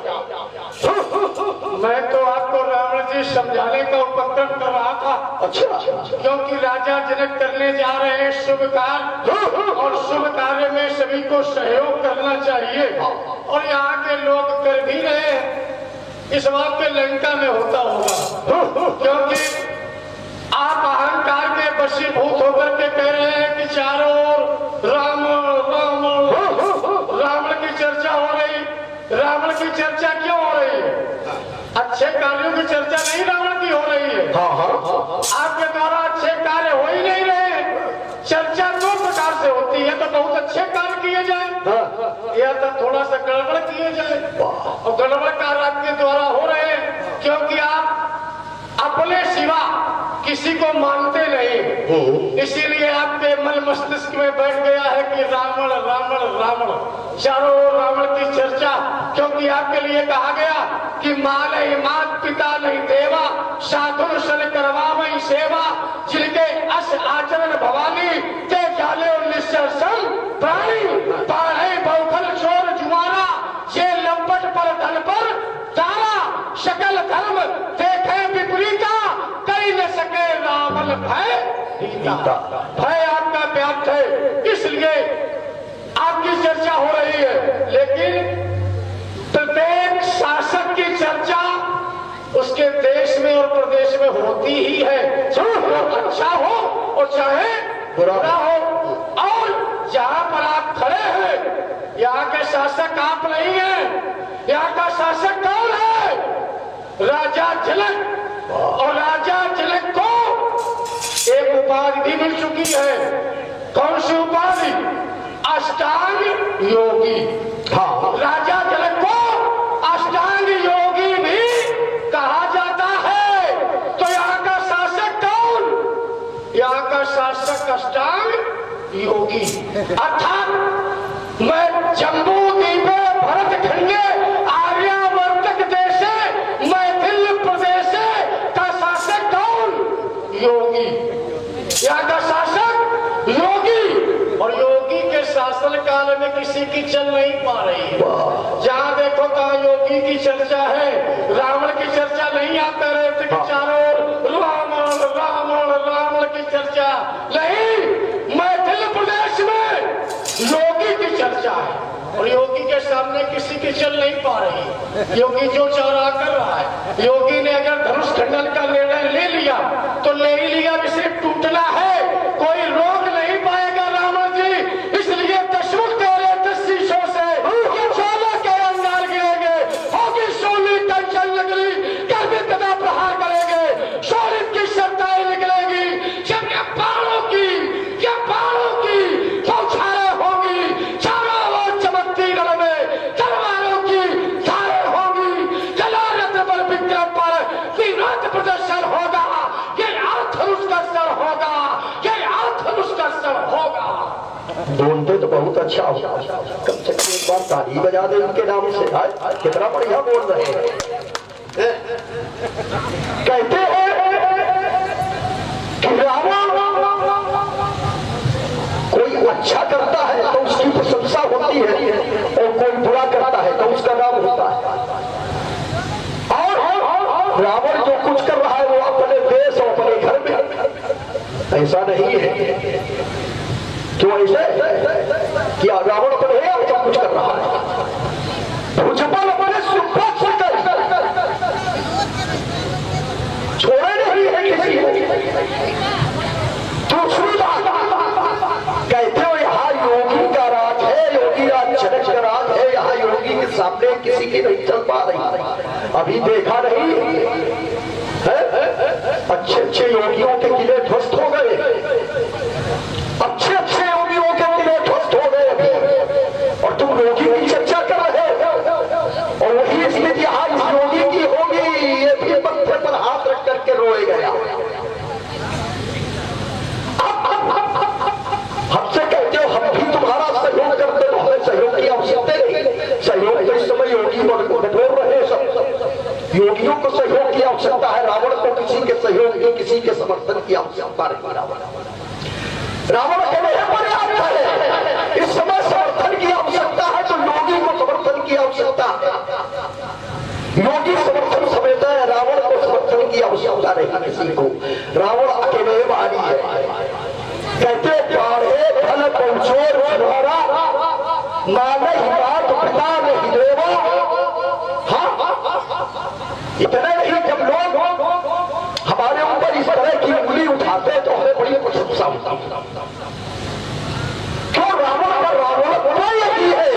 मैं तो आपको रावण जी समझाने का उपक्रम कर रहा था। अच्छा, क्योंकि राजा जनक करने जा रहे हैं शुभ कार्य, और शुभ कार्य में सभी को सहयोग करना चाहिए, और यहाँ के लोग कर भी रहे हैं। इस बात के लंका में होता होगा, क्योंकि आप अहंकार के वशीभूत होकर के कह रहे हैं कि चारों ओर राम राम रावण की चर्चा हो रही। रावण की चर्चा क्यों हो रही है? अच्छे कार्यों की चर्चा नहीं रावण की हो रही है। आपके द्वारा अच्छे कार्य हो ही नहीं रहे। चर्चा दो प्रकार से होती है, तो बहुत अच्छे कार्य किए जाए या तो थोड़ा सा गड़बड़ किए जाए, और गड़बड़ कार्य आपके द्वारा हो रहे हैं, क्योंकि आप अपने सिवा किसी को मानते नहीं, इसीलिए आपके मन मस्तिष्क में बैठ गया है कि रावण रावण रावण, चारों ओर रावण की चर्चा। क्योंकि आपके लिए कहा गया कि माँ नहीं मात पिता नहीं देवा, साधु सन करवावई सेवा, जिनके अस आचरण भवानी ते जाले और निश्चर प्राणी पाढ़े बहुखल चोर जुआरा, ये लंपट पर धन पर तारा, शकल धर्म देखे विपरीता, कहीं न सके रावण भय भय आपका व्याप्त है, इसलिए आपकी चर्चा हो रही है। लेकिन प्रत्येक शासक की चर्चा उसके देश में और प्रदेश में होती ही है, चाहे अच्छा हो और चाहे बुरा हो। और जहां पर आप खड़े हैं, यहाँ के शासक आप नहीं हैं, यहाँ का शासक कौन है? राजा जनक। और राजा जनक को एक उपाधि भी मिल चुकी है। कौन सी उपाधि? अष्टांग योगी। हाँ, राजा जनक को अष्टांग योगी भी कहा जाता है। तो यहाँ का शासक कौन? यहाँ का शासक अष्टांग योगी, अर्थात मैं जम्बू द्वीपे भरत खंडे आर्या किसी की चल नहीं पा रही है। जहाँ देखो कहाँ योगी की चर्चा है, रावण की चर्चा नहीं आते रहते कि चारों ओर रावण रावण रावण की चर्चा नहीं। मैथिल प्रदेश में योगी की चर्चा है और योगी के सामने किसी की चल नहीं पा रही। योगी जो चाह रहा कर रहा है। योगी ने अगर धनुष खंडन का निर्णय ले लिया तो ले ही लिया, सिर्फ टूटना है, कोई रोक नहीं पाएगा रावण जी। इसलिए दशमुख तेरे 10 शीशों से ये 14 के अंगार गिरेंगे, होगी सोली कंचन नगरी, गर्भित तथा प्रहार करेंगे, शोरित की शब्दाएं निकलेगी। जब ये बाणों की बौछारें होगी, चारों ओर चमकती रण में तलवारों की धारें होगी, जलारत पर विक्रम पर विराट प्रदर्शन होगा। ये आधनुष का सर होगा, ये आधनुष का सर होगा। बोलते तो बहुत अच्छा हो, कम से कम एक बार ताली बजा दे उनके नाम से। कितना बढ़िया बोल रहे हैं। कहते हैं कि रावण कोई अच्छा करता है तो उसकी प्रशंसा होती है और कोई बुरा करता है तो उसका नाम होता है। और रावण जो कुछ कर रहा है वो अपने देश और अपने घर में, ऐसा नहीं है। क्यों ऐसे कि रावण अपने यहाँ सब कुछ कर रहा है। भुजबल अपने सुप्रत से छोड़े नहीं है किसी को। दूसरी बात कहते हो यहाँ योगी का राज है, योगी राज जनक का राज है। यहाँ योगी के सामने किसी की नहीं चल पा रही। अभी देखा नहीं है, अच्छे अच्छे योगियों के किले ध्वस्त हो गए, अच्छे अच्छे योगियों के किले ध्वस्त हो गए अभी, और तुम योगी की चर्चा कर रहे हो। और वही स्थिति यहाँ इस योगी की होगी। ये भी पत्थर पर हाथ रख करके रोए गया। हमसे कहते हो हम भी तुम्हारा सहयोग करते, तो हमें सहयोग की आवश्यकता नहीं। सहयोग तो इस समय योगी बटोर रहे सब। योगियों को सहयोग की आवश्यकता है, रावण को किसी के सहयोग की, किसी के समर्थन की आवश्यकता नहीं। रावण के लिए पर्याप्त है। इस समय समर्थन की आवश्यकता है तो योगी को समर्थन की आवश्यकता है। योगी समर्थन समझता है, रावण को समर्थन की आवश्यकता नहीं किसी को। रावण अकेले वाली है। कहते पाढ़े फल पहुंचोर सुधारा, माने ही बात पिता नहीं देवा। हाँ, इतने नहीं, जब लोग हमारे ऊपर इस तरह की उंगली उठाते तो हमें बड़ी प्रशंसा होती। क्यों रावण का रावण यही है,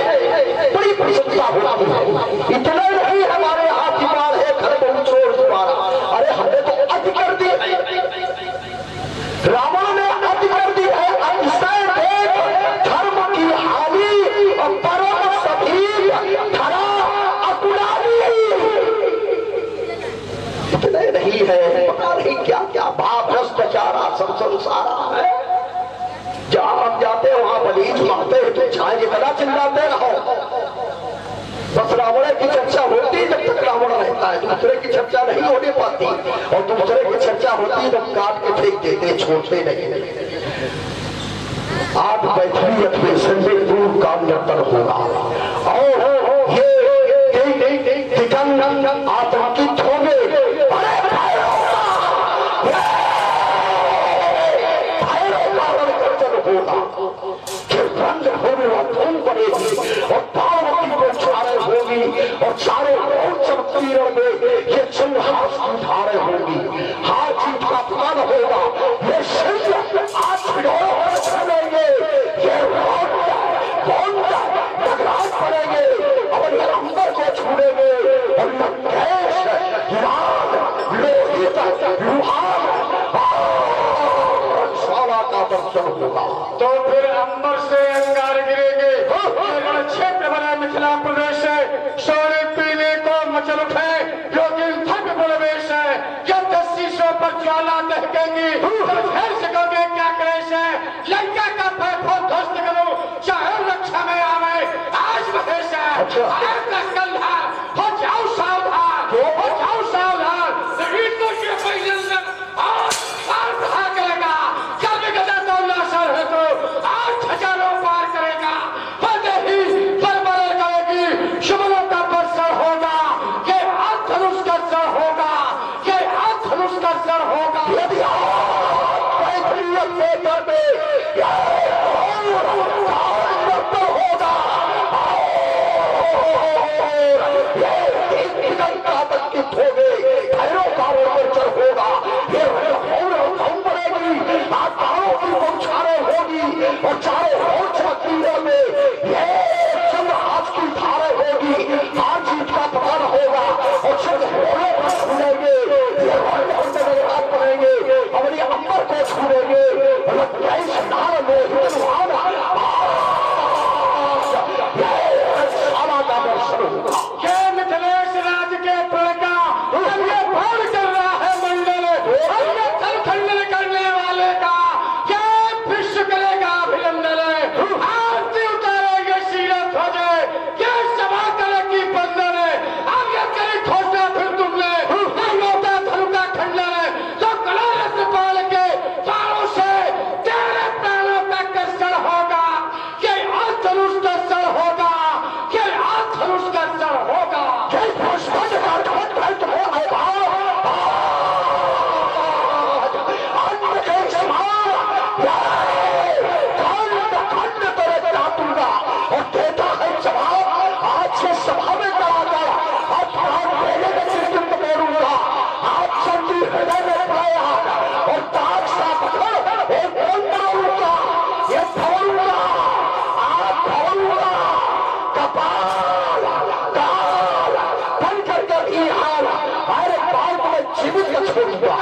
बड़ी प्रशंसा होती है। इतना नहीं हमारे हाथ की बात है घर पहुंचोर सुधारा। अरे हमने तो अति कर दी, रावण ने अति कर दी है। अतिशय देख धर्म की हानि और परम सभी धरा अकुलानी। इतने नहीं है, पता नहीं क्या क्या भाव भ्रष्टाचारा सब संसारा है। जहां हम जाते हैं वहां बलीज मारते हैं, तो छाए जितना चिल्लाते रहो। बस रावण की चर्चा होती है जब तक रावण रहता है, दूसरे की चर्चा नहीं होने पाती। और दूसरे की चर्चा होती है जब काट के फेंक देते, छोड़ते नहीं। आज बैठनी अपने संजय दूर का निरंतर होगा और ये दिगंगन आतंकित होंगे। पड़ेगी और पार्वती को छाड़े होगी और चारों ओर चमकती रहेंगे। ये सिंहास की धारे होगी, हार जीत का प्रण होगा। ये सिंह आज चलेंगे, ये टकराव पड़ेंगे और ये अंबर को छूड़ेंगे और लंकेश लाल लोहित लुहार साला का दर्शन होगा। तो फिर अंबर से अंगार गिरेंगे। क्षेत्र बना मिथिला प्रदेश है, सोने पीने को मचल उठे, लेकिन थक प्रवेश है। जब 10 शीशों पर ज्वाला दहकेंगी तो फिर सकोगे क्या क्लेश है। लंका का पैफों ध्वस्त करो, चाहे रक्षा में आवे आज महेश है। हो जाओ सावधान, हो जाओ सावधान। करेगा जब गदा दौला सर है तो 8 हजारों पार करेगा। असर होगा। यदि पैतृक क्षेत्र में और चारों ओर चमकीले में ये चंद्र हाथ की धारे होगी, हार जीत का पतन होगा और चंद्र होने पर छूलेंगे, ये हाथ पड़ेंगे, अपनी अंबर को छूलेंगे और कैसे नार में हिंदुआना साला का दर्शन होगा। के मिथिलेश राज के लड़का ये भोर कर रहा है मंडल, हमने थल खंडन करने वाले का क्या विश्व करेगा अभिनंदन। आरती उतारेंगे सीरत हो जाए, क्या सभा करे की बंधन है। अब ये करी घोषणा फिर तुमने लौटा धनु का खंडन है, तो कला रत्न पाल के बाणों से तेरे प्राणों का कर्षण होगा, कि आज धनुष का सर होगा, कि आज धनुष का सर होगा। जय पुष्पन का घट घट हो अन्न के समान खंड तेरे चाटूंगा और देता है जवाब। आज से सभा में कहा गया, आज प्राण देने का चिंतन करूंगा, आज संधि हृदय में पाया और ताज सा पकड़ और बोलूंगा, ये भरूंगा, आज भरूंगा कपाल काल बन करके ही हाल हमारे बाल में जीवित का छोड़ूंगा।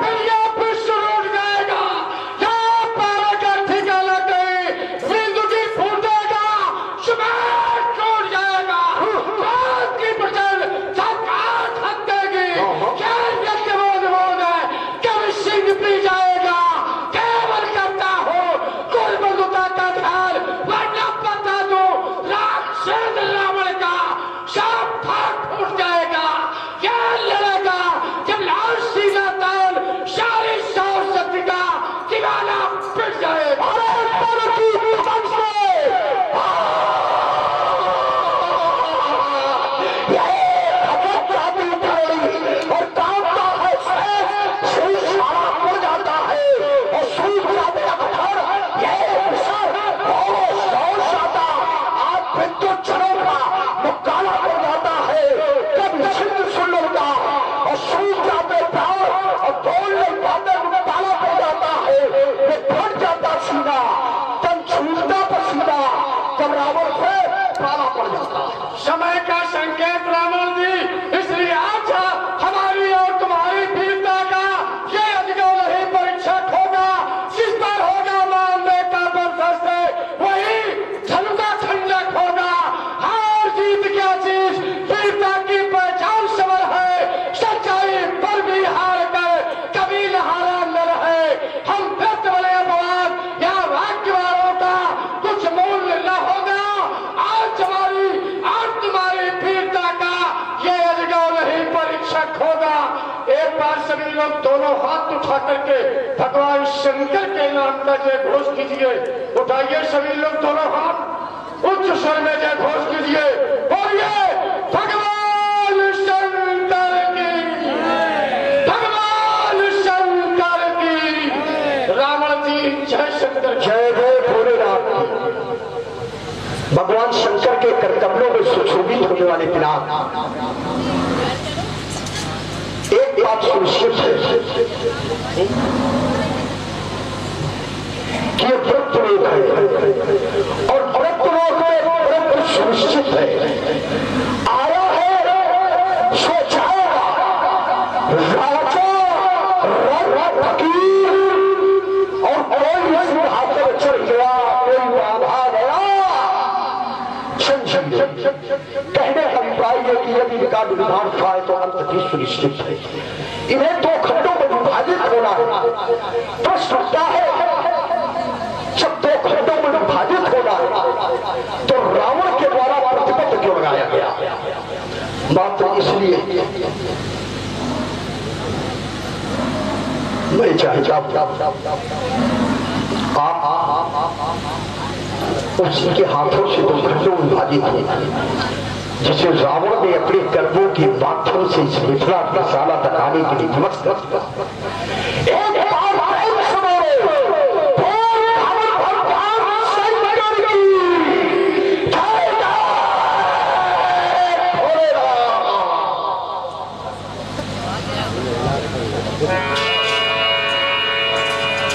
फिर ये विश्व लौट जाएगा, क्या पारा का ठिका लग गई, बिंदु की फूटेगा, सुबह टूट जाएगा, रात की प्रचंड थकान थक देगी, क्या यज्ञ बोध है, कभी सिंह पी जाएगा, केवल करता हो कुल बंधुता का ध्यान, वरना पता दो राक्षस रावण का सब भाग फूट जाएगा। क्या लड़ेगा जब लाल सीधा ताल सारी सौर शक्ति का दीवाना पिट जाएगा। और कांपता है शरीर सारा पड़ जाता है और सूख जाते अखर ये विशाल और जाता आप विद्युत चरों का मुकाला पड़ जाता है, कभी छिन्न सुन का और सूख जाते प्राण और बोल नहीं पाते मुकाला पड़ जाता है, वे फट जाता सीधा तन छूटता पसीना जब रावण से काला पड़ जाता। समय का संकेत रावण जी, इसलिए आज हमारी और तुम्हारी वीरता का ये अजगौ नहीं परीक्षक होगा, जिस पर होगा मानने का बर्दाश्त है, वही धनु का खंडक होगा। हार जीत क्या चीज, वीरता की पहचान समर है, सच्चाई पर भी हार कर कभी न हारा न रहे। हम व्यक्त बने भगवान या वाक्यवारों का कुछ मूल्य न होगा, आज हमारी आज तुम्हारी वीरता का ये अजगौ नहीं परीक्षक होगा। एक बार सभी लोग दोनों हाथ उठा करके भगवान शंकर के नाम का जय घोष कीजिए। उठाइए सभी लोग दोनों हाथ, उच्च स्वर में जय घोष कीजिए। बोलिए भगवान शंकर की, भगवान शंकर की। रावण जी जय शंकर, जय जय भोलेनाथ। भगवान शंकर के करकमलों में सुशोभित होने वाले पिनाक एक बात सुनिश्चित है कि व्रत रोग है और व्रत रोग में व्रत सुनिश्चित है। आया है सो जाएगा, राजा फकीर और कोई सिंहासन चढ़ गया, कोई बाधा गया। कहने हम पाएंगे कि यदि इनका विभाग था तो अंत भी सुनिश्चित है। इन्हें दो खंडों में विभाजित होना है। प्रश्न उठता है जब दो खंडों में विभाजित होना है तो रावण के द्वारा प्रतिबद्ध क्यों लगाया गया? मात्र इसलिए मैं चाहता आप उसी के हाथों से दो खंडों में विभाजित हो। जिसे रावण ने अपने कर्मों के माध्यम से इस मिथिला रंगशाला तक आने के लिए विवश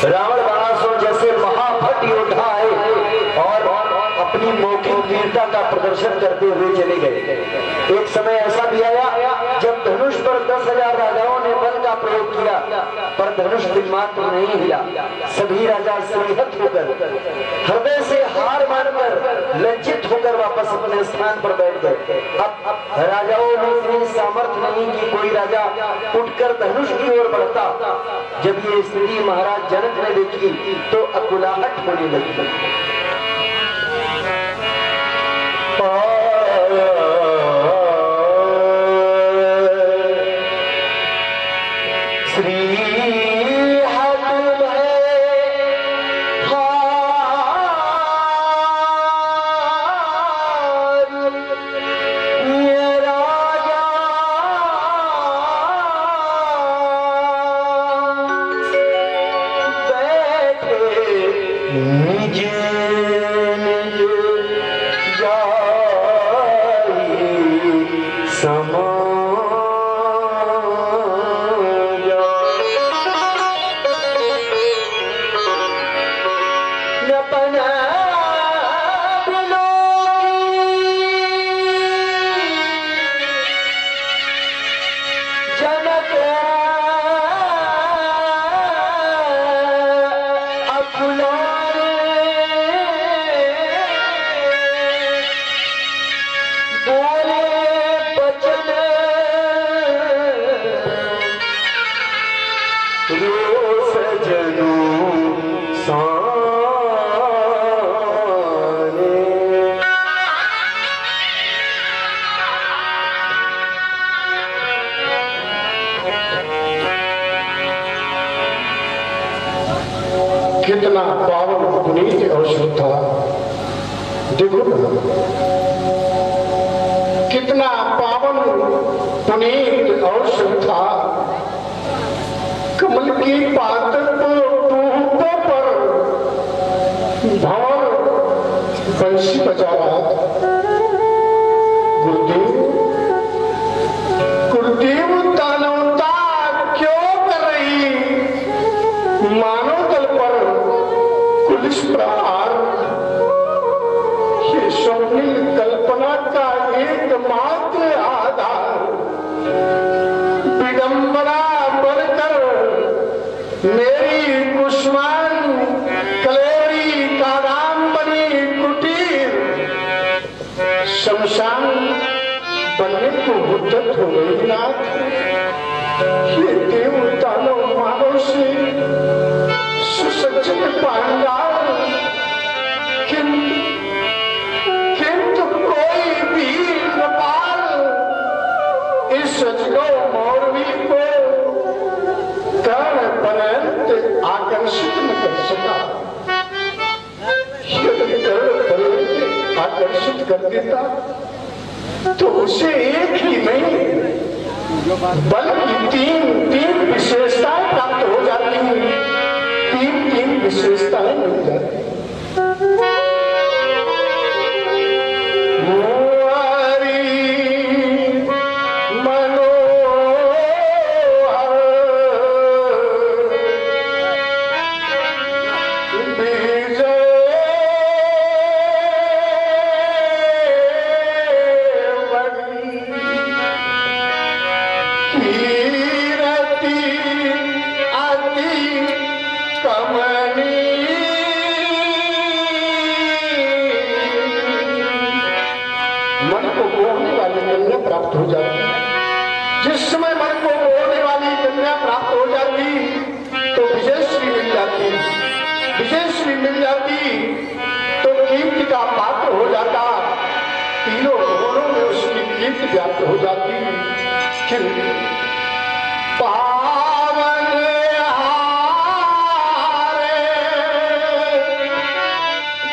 रावण बाणासुर जैसे महाभट योद्धा है और अपनी मौखिक वीरता का प्रदर्शन करते हुए चले गए। एक समय ऐसा भी आया जब धनुष पर 10,000 राजाओं ने बल का प्रयोग किया, पर धनुष मात्र नहीं हिला। सभी राजा श्रीहत होकर, हृदय से हार मानकर, लज्जित होकर वापस अपने स्थान पर बैठ गए। अब राजाओं में इतनी सामर्थ्य नहीं कि कोई राजा उठकर धनुष की ओर बढ़ता। जब ये स्थिति महाराज जनक ने देखी तो अकुलाहट होने लगी। कितना पावन पुनीत और शुद्धा, देखो ना कितना पावन पुनीत और शुद्धा। कमल की पातक पर भंवर बंशी बजा रहा था। गुरुदेव दानवता क्यों कर रही? मानव तल पर कुलिस प्रहार, ये स्वप्निल कल्पना का एकमात्र आधार। विडंबना बनकर मेरी कुष्मान कलेरी का नाम बनी कुटीर, शमशान बनने को मुद्दत हो गई नाथ। ये देव दानव मानव से सुसज्जित पांडाल, किंतु कोई भी कृपाल इस सजगो मौरवी को कर्ण पर्यंत आकर्षित न कर सका। यदि कर्ण पर्यंत आकर्षित कर देता तो उसे एक ही नहीं बल्कि तीन विशेषताएं प्राप्त हो जाती, तीन विशेषताएं मिल जाती। प्राप्त हो जाती। जिस समय मन को मोहने वाली कन्या प्राप्त हो जाती तो विजयश्री मिल जाती, विजयश्री मिल जाती तो कीर्ति का पात्र हो जाता, तीनों भुवनों में उसकी कीर्ति व्याप्त हो जाती। पावन हारे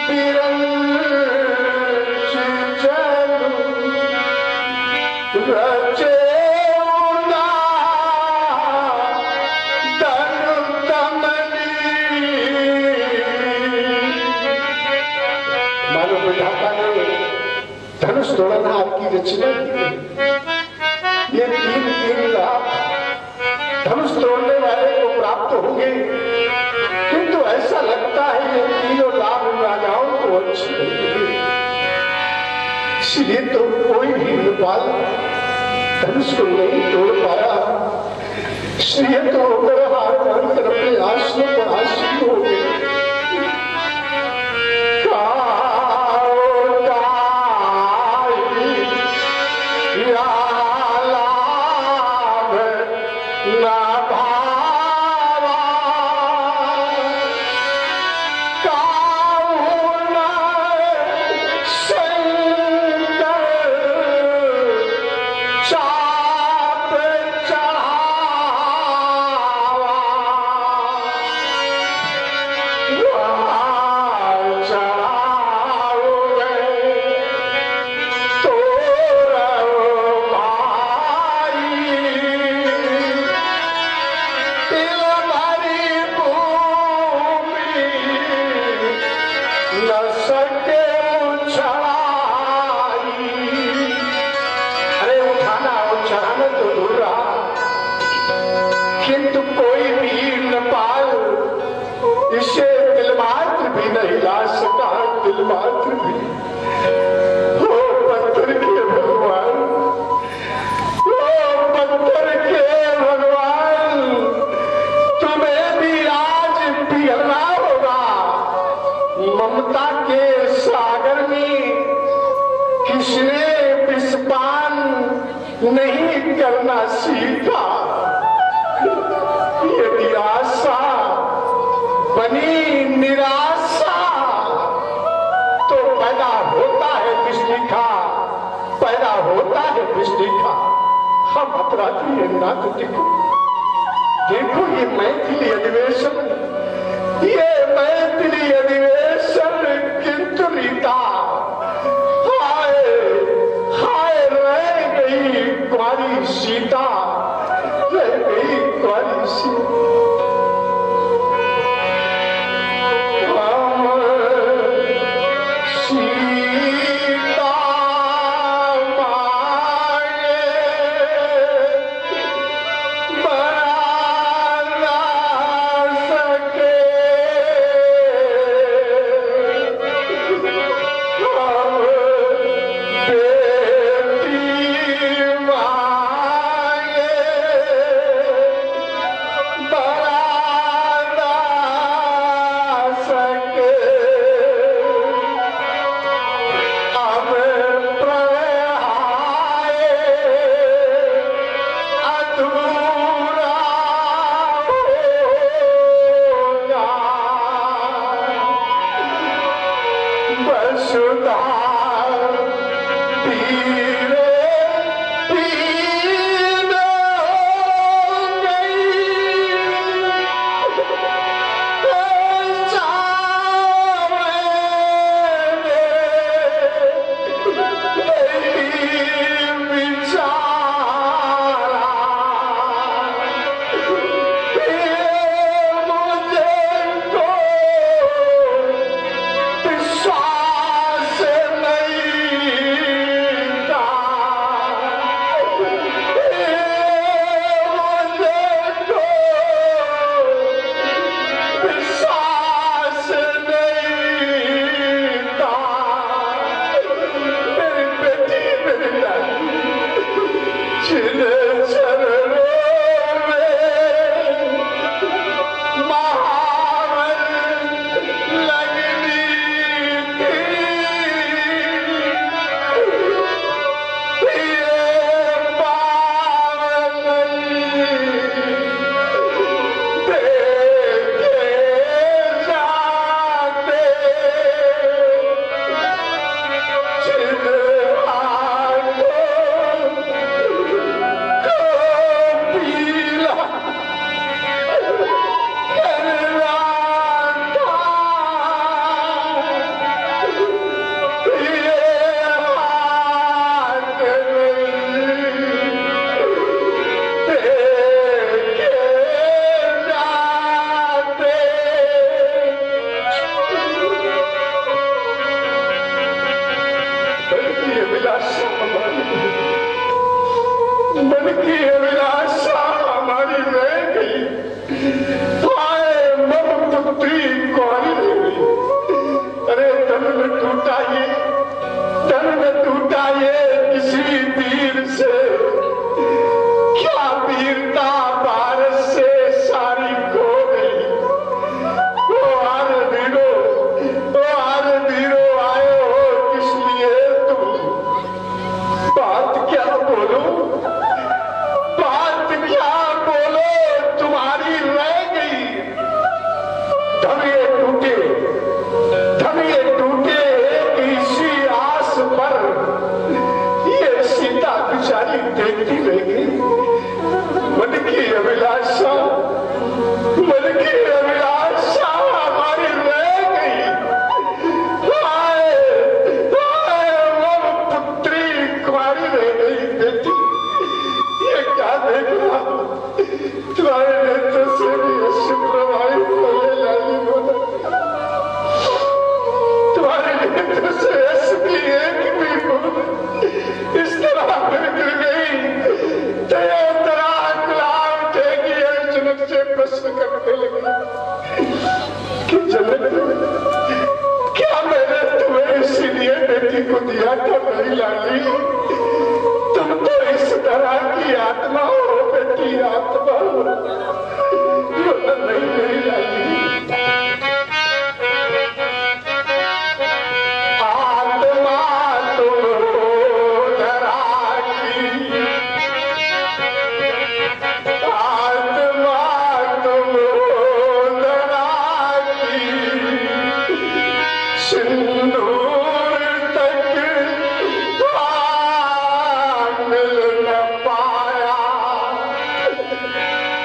बिरंच चलू तोड़ने वाले को प्राप्त होंगे, किंतु ऐसा लगता है ये तीनों लाभ राजाओं को अच्छी लगेगी। इसलिए तो कोई भी नेपाल धनुष को नहीं तोड़ पाया। इसलिए तो हार मानकर अपने आश्रम पर आश्रित हो गए। किंतु कोई भी नेपाल इसे तिलमात्र भी नहीं ला सका। तिलमात्र भी। हो पत्थर के भगवान, हो पत्थर के भगवान, तुम्हें भी आज पिघलना होगा। ममता के सागर में किसने विषपान नहीं करना सीखा। यदि आशा बनी निराशा तो पैदा होता है विष्णिखा, पैदा होता है विष्णिखा। हम अपराधी है नाथ देखो, देखो ये मैथिली अधिवेशन, ये मैथिली अधिवेशन किंतु रीता हाय हाय रह गई कुंवारी सीता, रह गई कुंवारी सीता। Bye.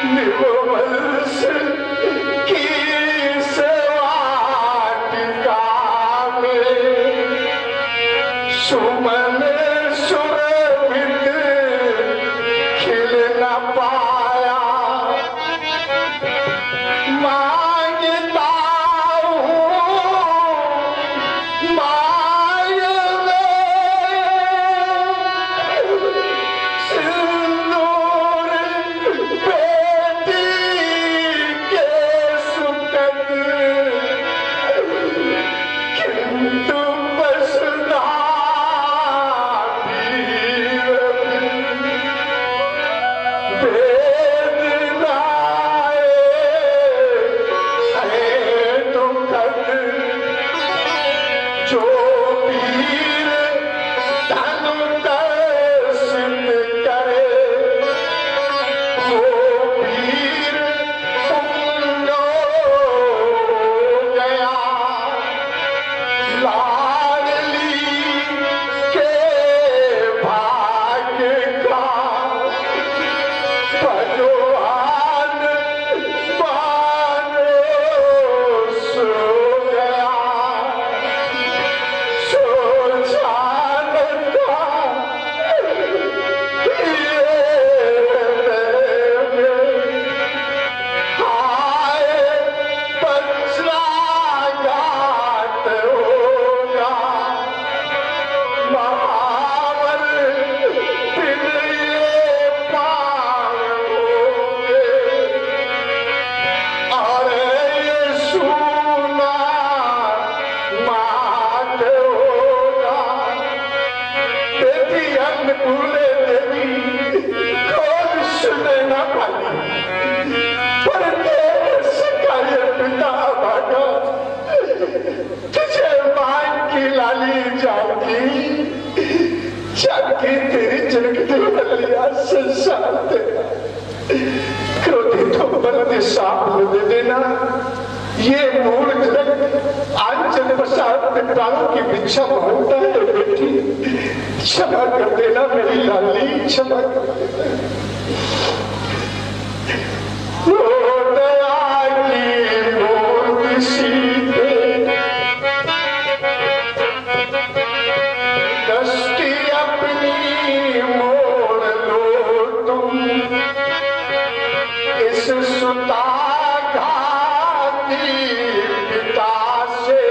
निर्वंश की सेवाटिका में सुमन सुरभित खिल न पाया। मांगता हूँ माय सिंदूर बेटी के सुतन, किंतु बसना जो वीर धनु दर्शित करे, वो वीर पुण्य गया। लाडली के भाग्य का भगवान मानो सो गया। जाके तेरी जनकती बलिया संसार तेरा। क्रोधित होकर के साप दे देना। ये मूल जनक आंचल प्रसाद पिताओं की भिक्षा मांगता है। बेटी क्षमा कर देना मेरी लाली, क्षमा कर देना। दया की मूर्ति सीधे दृष्टि अपनी मोड़ लो तुम, इस सुता घाती पिता से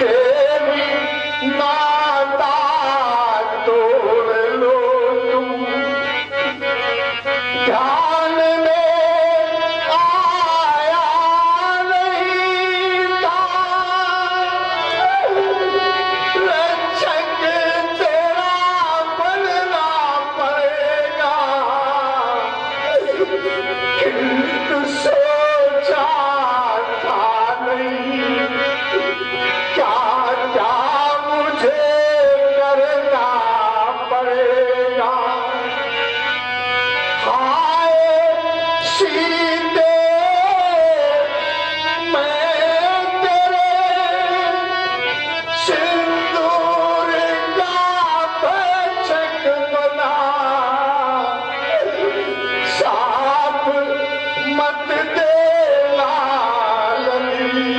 देवी नाता तोड़ लो तुम। ध्यान में आया नहीं था रक्षक तेरा बनना पड़ेगा, किंतु सोचा था नहीं क्या क्या मुझे करना पड़ेगा। हाय सीते मैं तेरे सिंदूर का भक्षक बना, साप मत दे लालनी।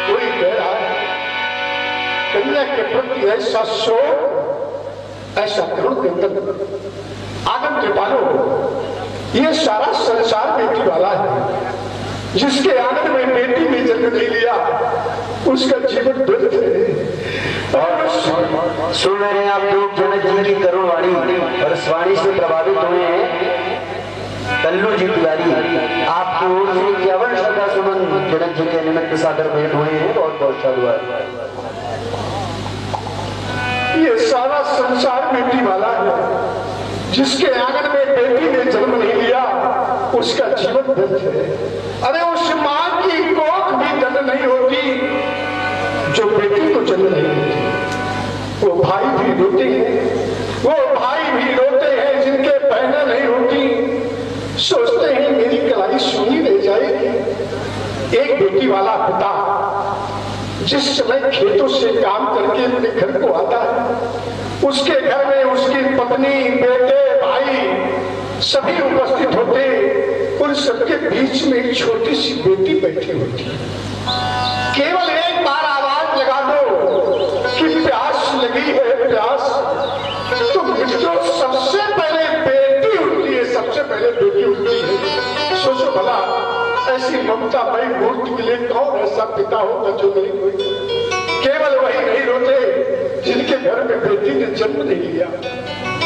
कोई कह रहा है कन्या के प्रति ऐसा शोक, ऐसा करुण के अंदर आनंद के पालो। ये सारा संसार बेटी वाला है। जिसके आनंद में बेटी ने जन्म नहीं लिया उसका जीवन व्यर्थ है। और सुन रहे हैं आप लोग जनक जी की करुण वाणी और इस वाणी से प्रभावित हुए हैं कल्लू जी तिवारी। आपकी ओर से इक्यावन श्रद्धा सुमन जनक जी के निमित्त सादर भेंट हुए हैं। बहुत बहुत साधुवाद। ये सारा संसार बेटी वाला है। जिसके आंगन में बेटी ने जन्म नहीं लिया उसका जीवन व्यर्थ है। अरे उस मां की कोख भी धन नहीं होती जो बेटी को जन्म नहीं देती। वो भाई भी रोते हैं, वो भाई भी रोते हैं जिनके बहनें नहीं होती। सोचते हैं मेरी कलाई सुनी रह जाएगी। एक बेटी वाला पिता जिस समय खेतों से काम करके अपने घर को आता है, उसके घर में उसकी पत्नी, बेटे, भाई सभी उपस्थित होते, उन सबके बीच में एक छोटी सी बेटी बैठी होती। केवल एक बार आवाज लगा दो कि प्यास लगी है, प्यास, तो मित्रों सबसे पहले बेटी उठती है, सबसे पहले बेटी उठती है। सोचो भला ऐसी ममता मई मूर्ति के लिए कौन ऐसा पिता होगा जो नहीं रोए। केवल वही नहीं रोते जिनके घर में बेटी ने जन्म नहीं लिया,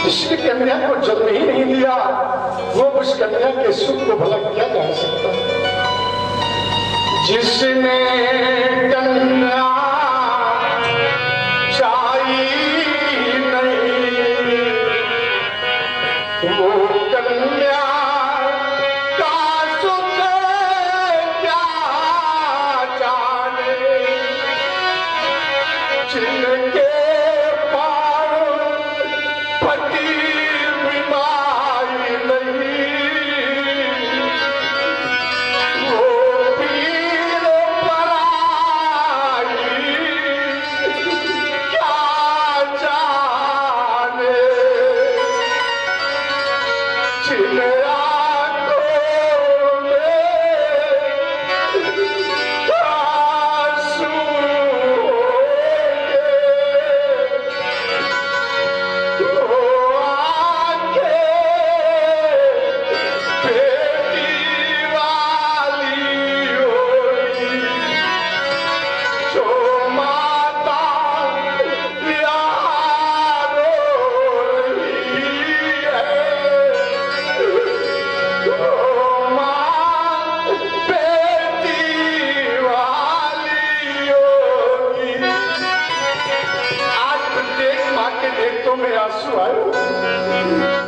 जिसने कन्या को जन्म ही नहीं लिया, वो उस कन्या के सुख को भला क्या जा सकता। जिसने कन्या चाहिए नहीं, वो कन्या का सुख क्या जाने। जिनके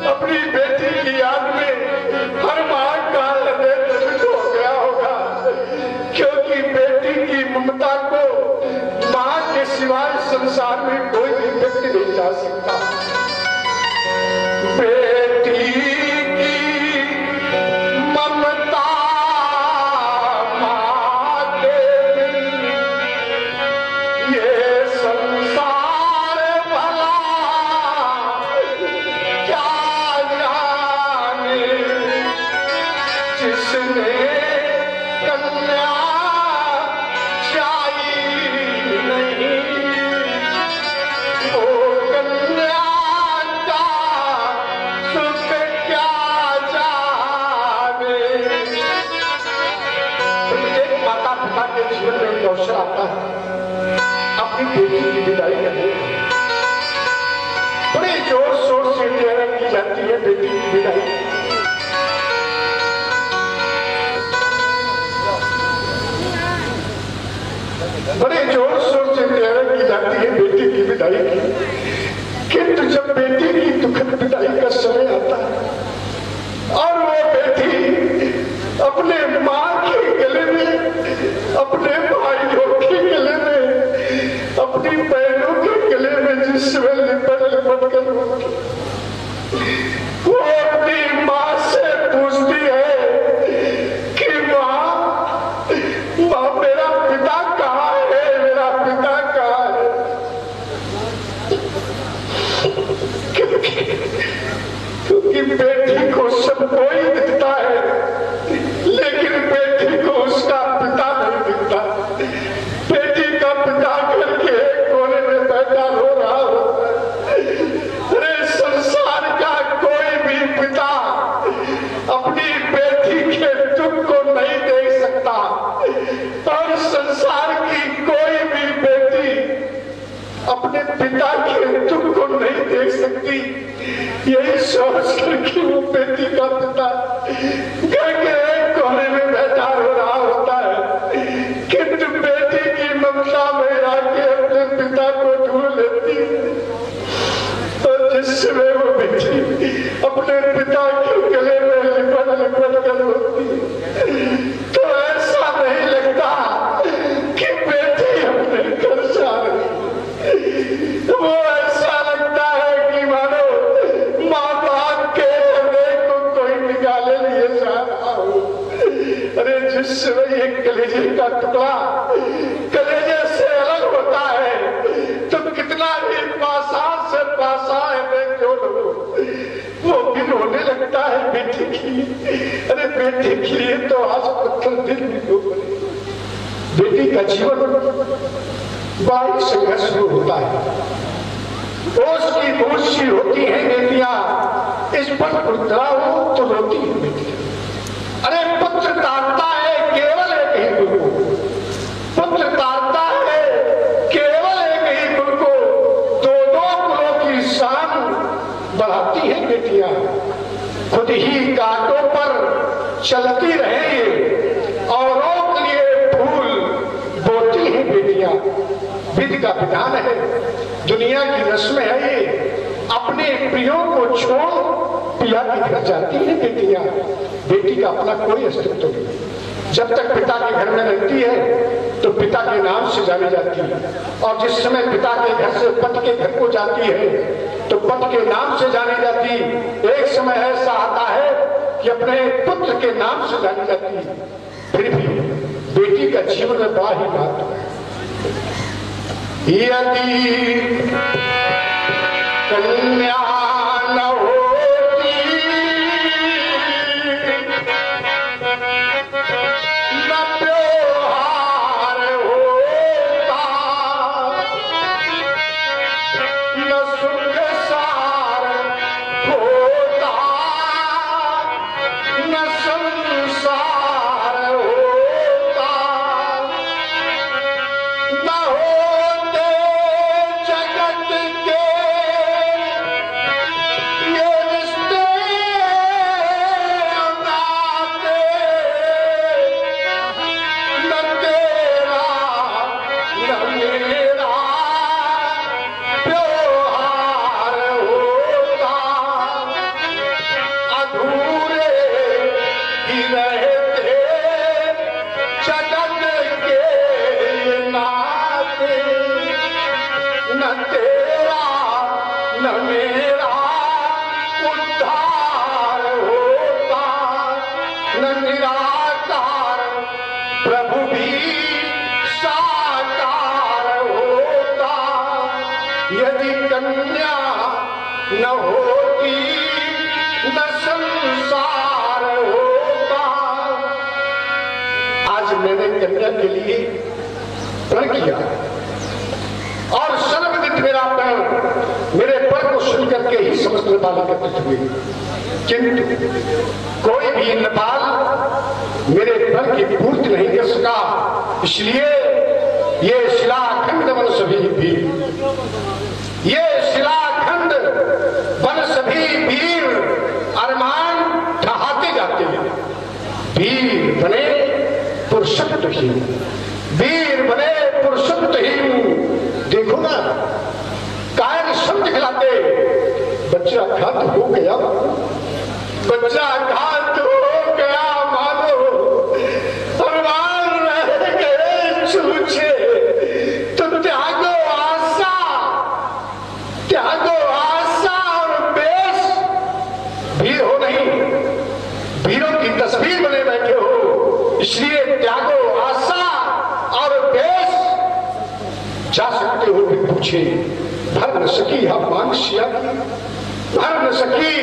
अपनी बेटी की याद में हर मां का हृदय द्रवित हो गया होगा, क्योंकि बेटी की ममता को मां के सिवाय संसार में कोई भी व्यक्ति नहीं जा सकता। बेटी की ममता मां के बिन ये संसार भला क्या जाने। जिसने कन्या चाहिए नहीं, वो कन्या का सुख क्या जाने। प्रत्येक माता पिता के जीवन में एक अवसर आता है अपनी बेटी की विदाई करने का। बड़े जोर शोर से तैयारी की जाती है बेटी की विदाई। बड़े जोर शोर से तैयारी की जाती है बेटी की विदाई की। किंतु जब बेटी की दुखद विदाई का समय आता है और वो बेटी अपने मां के गले में, अपने भाइयों के गले में, अपनी बहनों के गले में जिस समय लिपट लिपट कर वो अपनी मां से पूछती है कि मां मेरा पिता कहाँ है, मेरा पिता कहाँ है। क्योंकि बेटी को सब कोई दिखता है, लेकिन बेटी को उसका पिता नहीं दिखता। बेटी का पिता घर के कोने में बैठा रो रहा होता है। अरे संसार का कोई भी पिता अपनी बेटी के दुख को नहीं देख सकता, और संसार की कोई भी बेटी अपने पिता के दुख को नहीं देख सकती। यही सोच करके वो बेटी का पिता घर के एक कोने में बैठा हो रहा होता है, किंतु बेटी की ममता में आके अपने पिता को ढूंढ लेती है। और जिस समय वो बेटी अपने पिता के गले में लिपट लिपट कर रोती है, तो ऐसा नहीं लगता कि बेटी अपने घर जा रही। वो ऐसा लगता है कि मानो माँ बाप के हृदय को कोई निकाले लिए जा रहा हो। अरे जिस समय एक कलेजे का टुकड़ा कलेजे से अलग होता है तो कितना भी पाषाण से पाषाण में क्यों हो, वो भी रोने लगता है। बेटे के लिए, अरे बेटे के लिए तो आज पत्थर दिल में लो बने। बेटी का जीवन बड़ा संघर्ष शुरू होता है। ओस की बोझ सी होती है बेटियां, इस पथ पर उतराओ तो रोती है बेटियां। अरे पुत्र तारता है केवल एक ही गुरु को, पुत्र तारता है केवल एक ही गुरु को, दो दो कुलों की शान बढ़ाती है बेटियां। खुद ही कांटों पर चलती रहे ये, औरों के लिए फूल बोती है बेटियां। विधि का विधान है, दुनिया की रस्म है ये, अपने प्रियों को छोड़ पिया के घर जाती है बेटियां। बेटी का अपना कोई अस्तित्व नहीं। जब तक पिता के घर में रहती है तो पिता के नाम से जानी जाती है, और जिस समय पिता के घर से पति के घर को जाती है तो पति के नाम से जानी जाती। एक समय ऐसा आता है कि अपने पुत्र के नाम से जानी जाती है। फिर भी बेटी का जीवन में बड़ा ही महत्व है। यदि कन्या न होती न त्योहार होता, न सुख सार होता, न संसार होता, न होते जगत के ये रिश्ते नाते, न तेरा न मेरा त्योहार होता, अधूरे ही रहते जगत के ये नाते, न तेरा न मेरा उद्धार होता, न निराकार प्रभु भी साकार होता। यदि कन्या न होती न संसार होता। आज मैंने कन्या के लिए प्रण किया और सर्वविदित मेरा प्रण मेरे पर को सुन करके ही समस्त नेपाल एकत्रित हुए, किंतु कोई भी नेपाल मेरे प्रण की पूर्ति नहीं कर सका। इसलिए ये शिलाखंड वन सभी भी, ये शिलाखंड वन सभी वीर अरमान ठहाते जाते हैं। वीर बने पुरुषत्वहीन, वीर बने पुरुषत्वहीन। देखो ना, कायर शब्द खिलाते, बच्चा घात हो गया, बच्चा घात हो गया मानो, अरमान रह गए छूछे, तो त्यागो आशा, त्यागो आशा और बेश। वीर हो नहीं, वीरों की तस्वीर बने बैठे हो, इसलिए त्यागो आशा और बेश। जा सकते हो भी पूछे, भर न सकी हा मांग सिया की, भर न सकी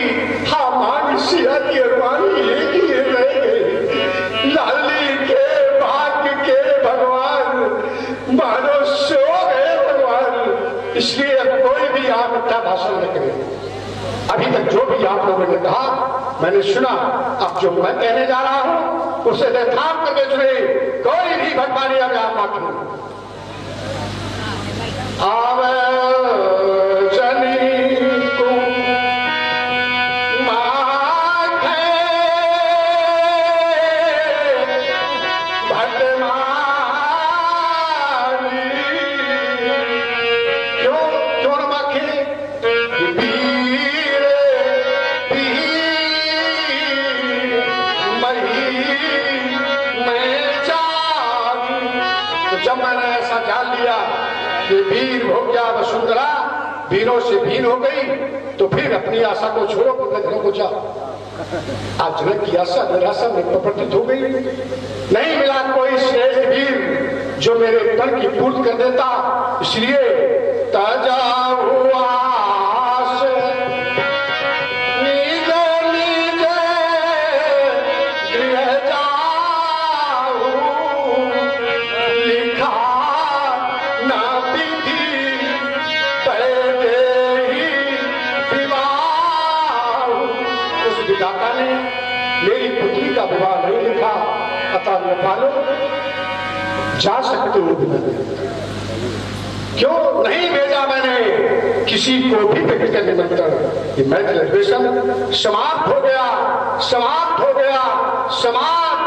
हा मांग सिया की, अरमानी एक ही रह गई। लाली के भाग्य के भगवान मानो सो गए भगवान। इसलिए अब कोई भी आप मीठा भाषण न करे। अभी तक जो भी आप लोगों ने कहा मैंने सुना, अब जो मैं कहने जा रहा हूं उसे यथार्थ करके सुने। कोई भी भगवानी अब आप आखिर आवे जनी को माथे भटमारी, क्यों न माखे वीर मही में जान। तो जब मैंने ऐसा जान लिया कि वीर हो गया वसुंधरा, वीरों से वीर हो गई, तो फिर अपनी आशा को छोड़ो, अपने घरों को जाओ। आज जनक की आशा निराशा में प्रवर्तित हो गई। नहीं मिला कोई श्रेष्ठ वीर जो मेरे प्रण की पूर्ति कर देता। इसलिए ताजा हुआ से नीजे नीजे विवाह नहीं लिखा, अतः नेपालों जा सकते हो। क्यों नहीं भेजा मैंने किसी को भी व्यक्ति निमंत्रण? ये मैथिल अधिवेशन समाप्त हो गया, समाप्त हो गया, समाप्त